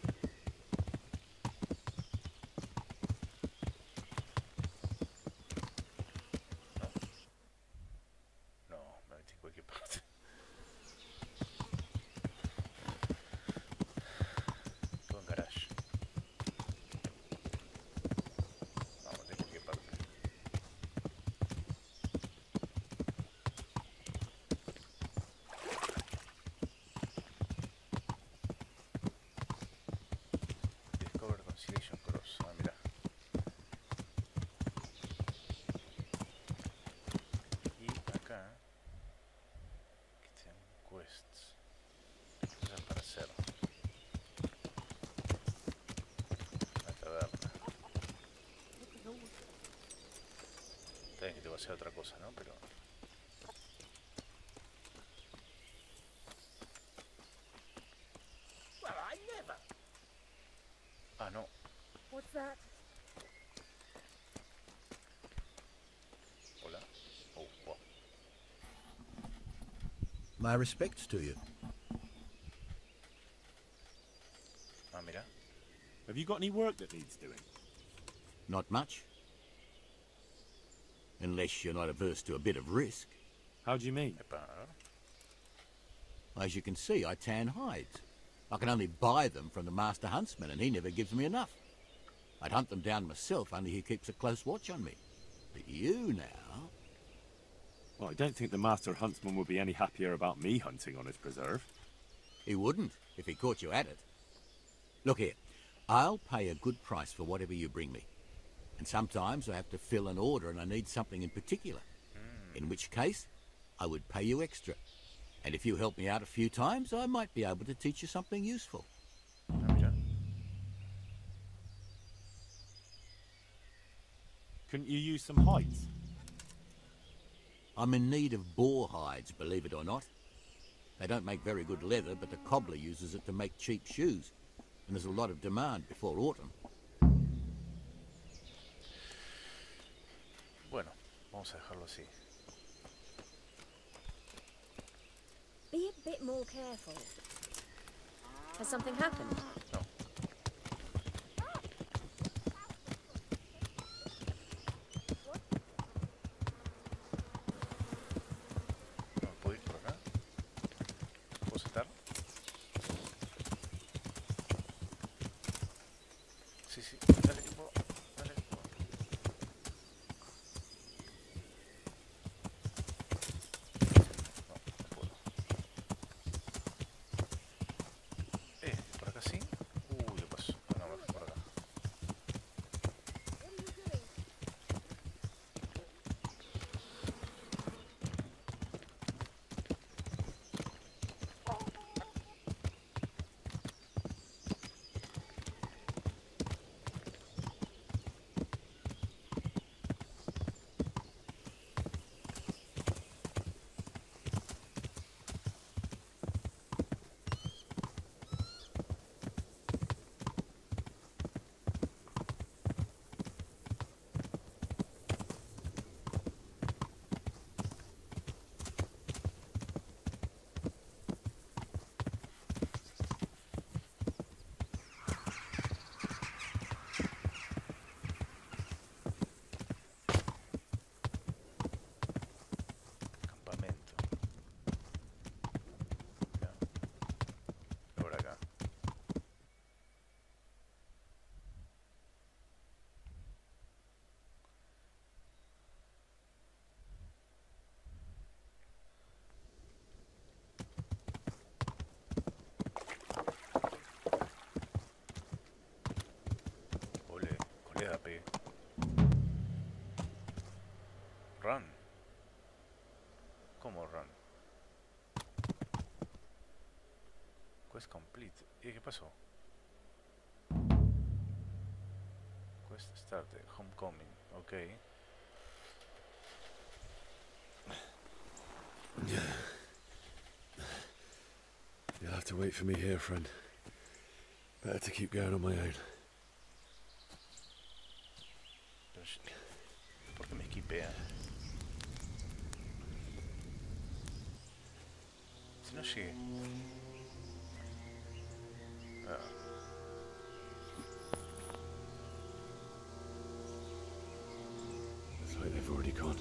No, me metí en cualquier parte. Todo en garage. Vamos, de cualquier parte. Discover Conciliation Cross. Ah, mira. Y acá que sean quests. Cosas para hacer. La taberna. Está bien que te va a hacer otra cosa, ¿no? Pero... Well, I never. Ah, no. What's that? Hola. Oh, wow. My respects to you. Ah, mira. Have you got any work that needs doing? Not much. Unless you're not averse to a bit of risk. How do you mean? As you can see, I tan hides. I can only buy them from the master huntsman, and he never gives me enough. I'd hunt them down myself, only he keeps a close watch on me. But you now... Well, I don't think the master huntsman would be any happier about me hunting on his preserve. He wouldn't, if he caught you at it. Look here, I'll pay a good price for whatever you bring me. And sometimes I have to fill an order and I need something in particular. In which case, I would pay you extra. And if you help me out a few times, I might be able to teach you something useful. Couldn't you use some hides? I'm in need of boar hides, believe it or not. They don't make very good leather, but the cobbler uses it to make cheap shoes. And there's a lot of demand before autumn. Bueno, vamos a dejarlo así. Be a bit more careful. Has something happened? No. No, ¿puedo ir por acá? ¿Puedo saltar? Sí, sí, dale que puedo. Dale que puedo. ¿Por acá sí? ¿Qué pasó? No, me fui por acá. Run. ¿Cómo run? Quest complete. ¿Y qué pasó? Quest started. Homecoming. Ok. You'll have to wait for me here, friend. Better to keep going on my own. golpea. Si no llegué. Looks like they've already gone.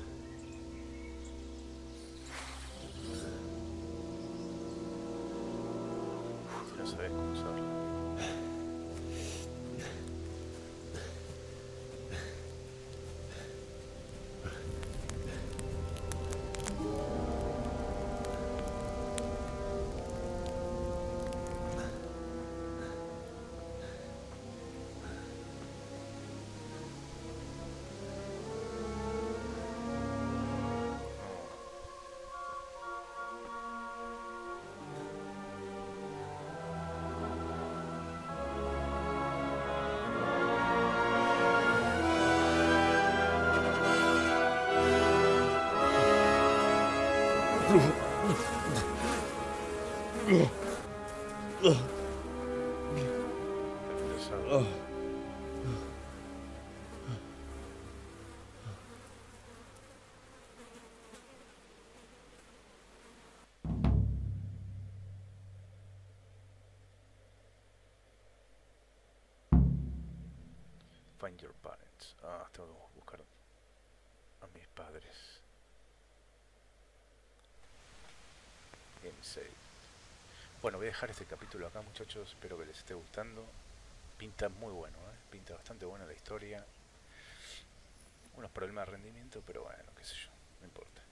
Ya sabes cómo usarla. Find your parents. Ah, tengo que buscar a mis padres. Game save. Bueno, voy a dejar este capítulo acá, muchachos. Espero que les esté gustando. Pinta muy bueno, pinta bastante buena la historia. Unos problemas de rendimiento, pero bueno, qué sé yo, no importa.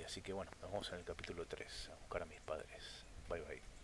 Así que bueno, nos vemos en el capítulo 3, a buscar a mis padres. Bye bye.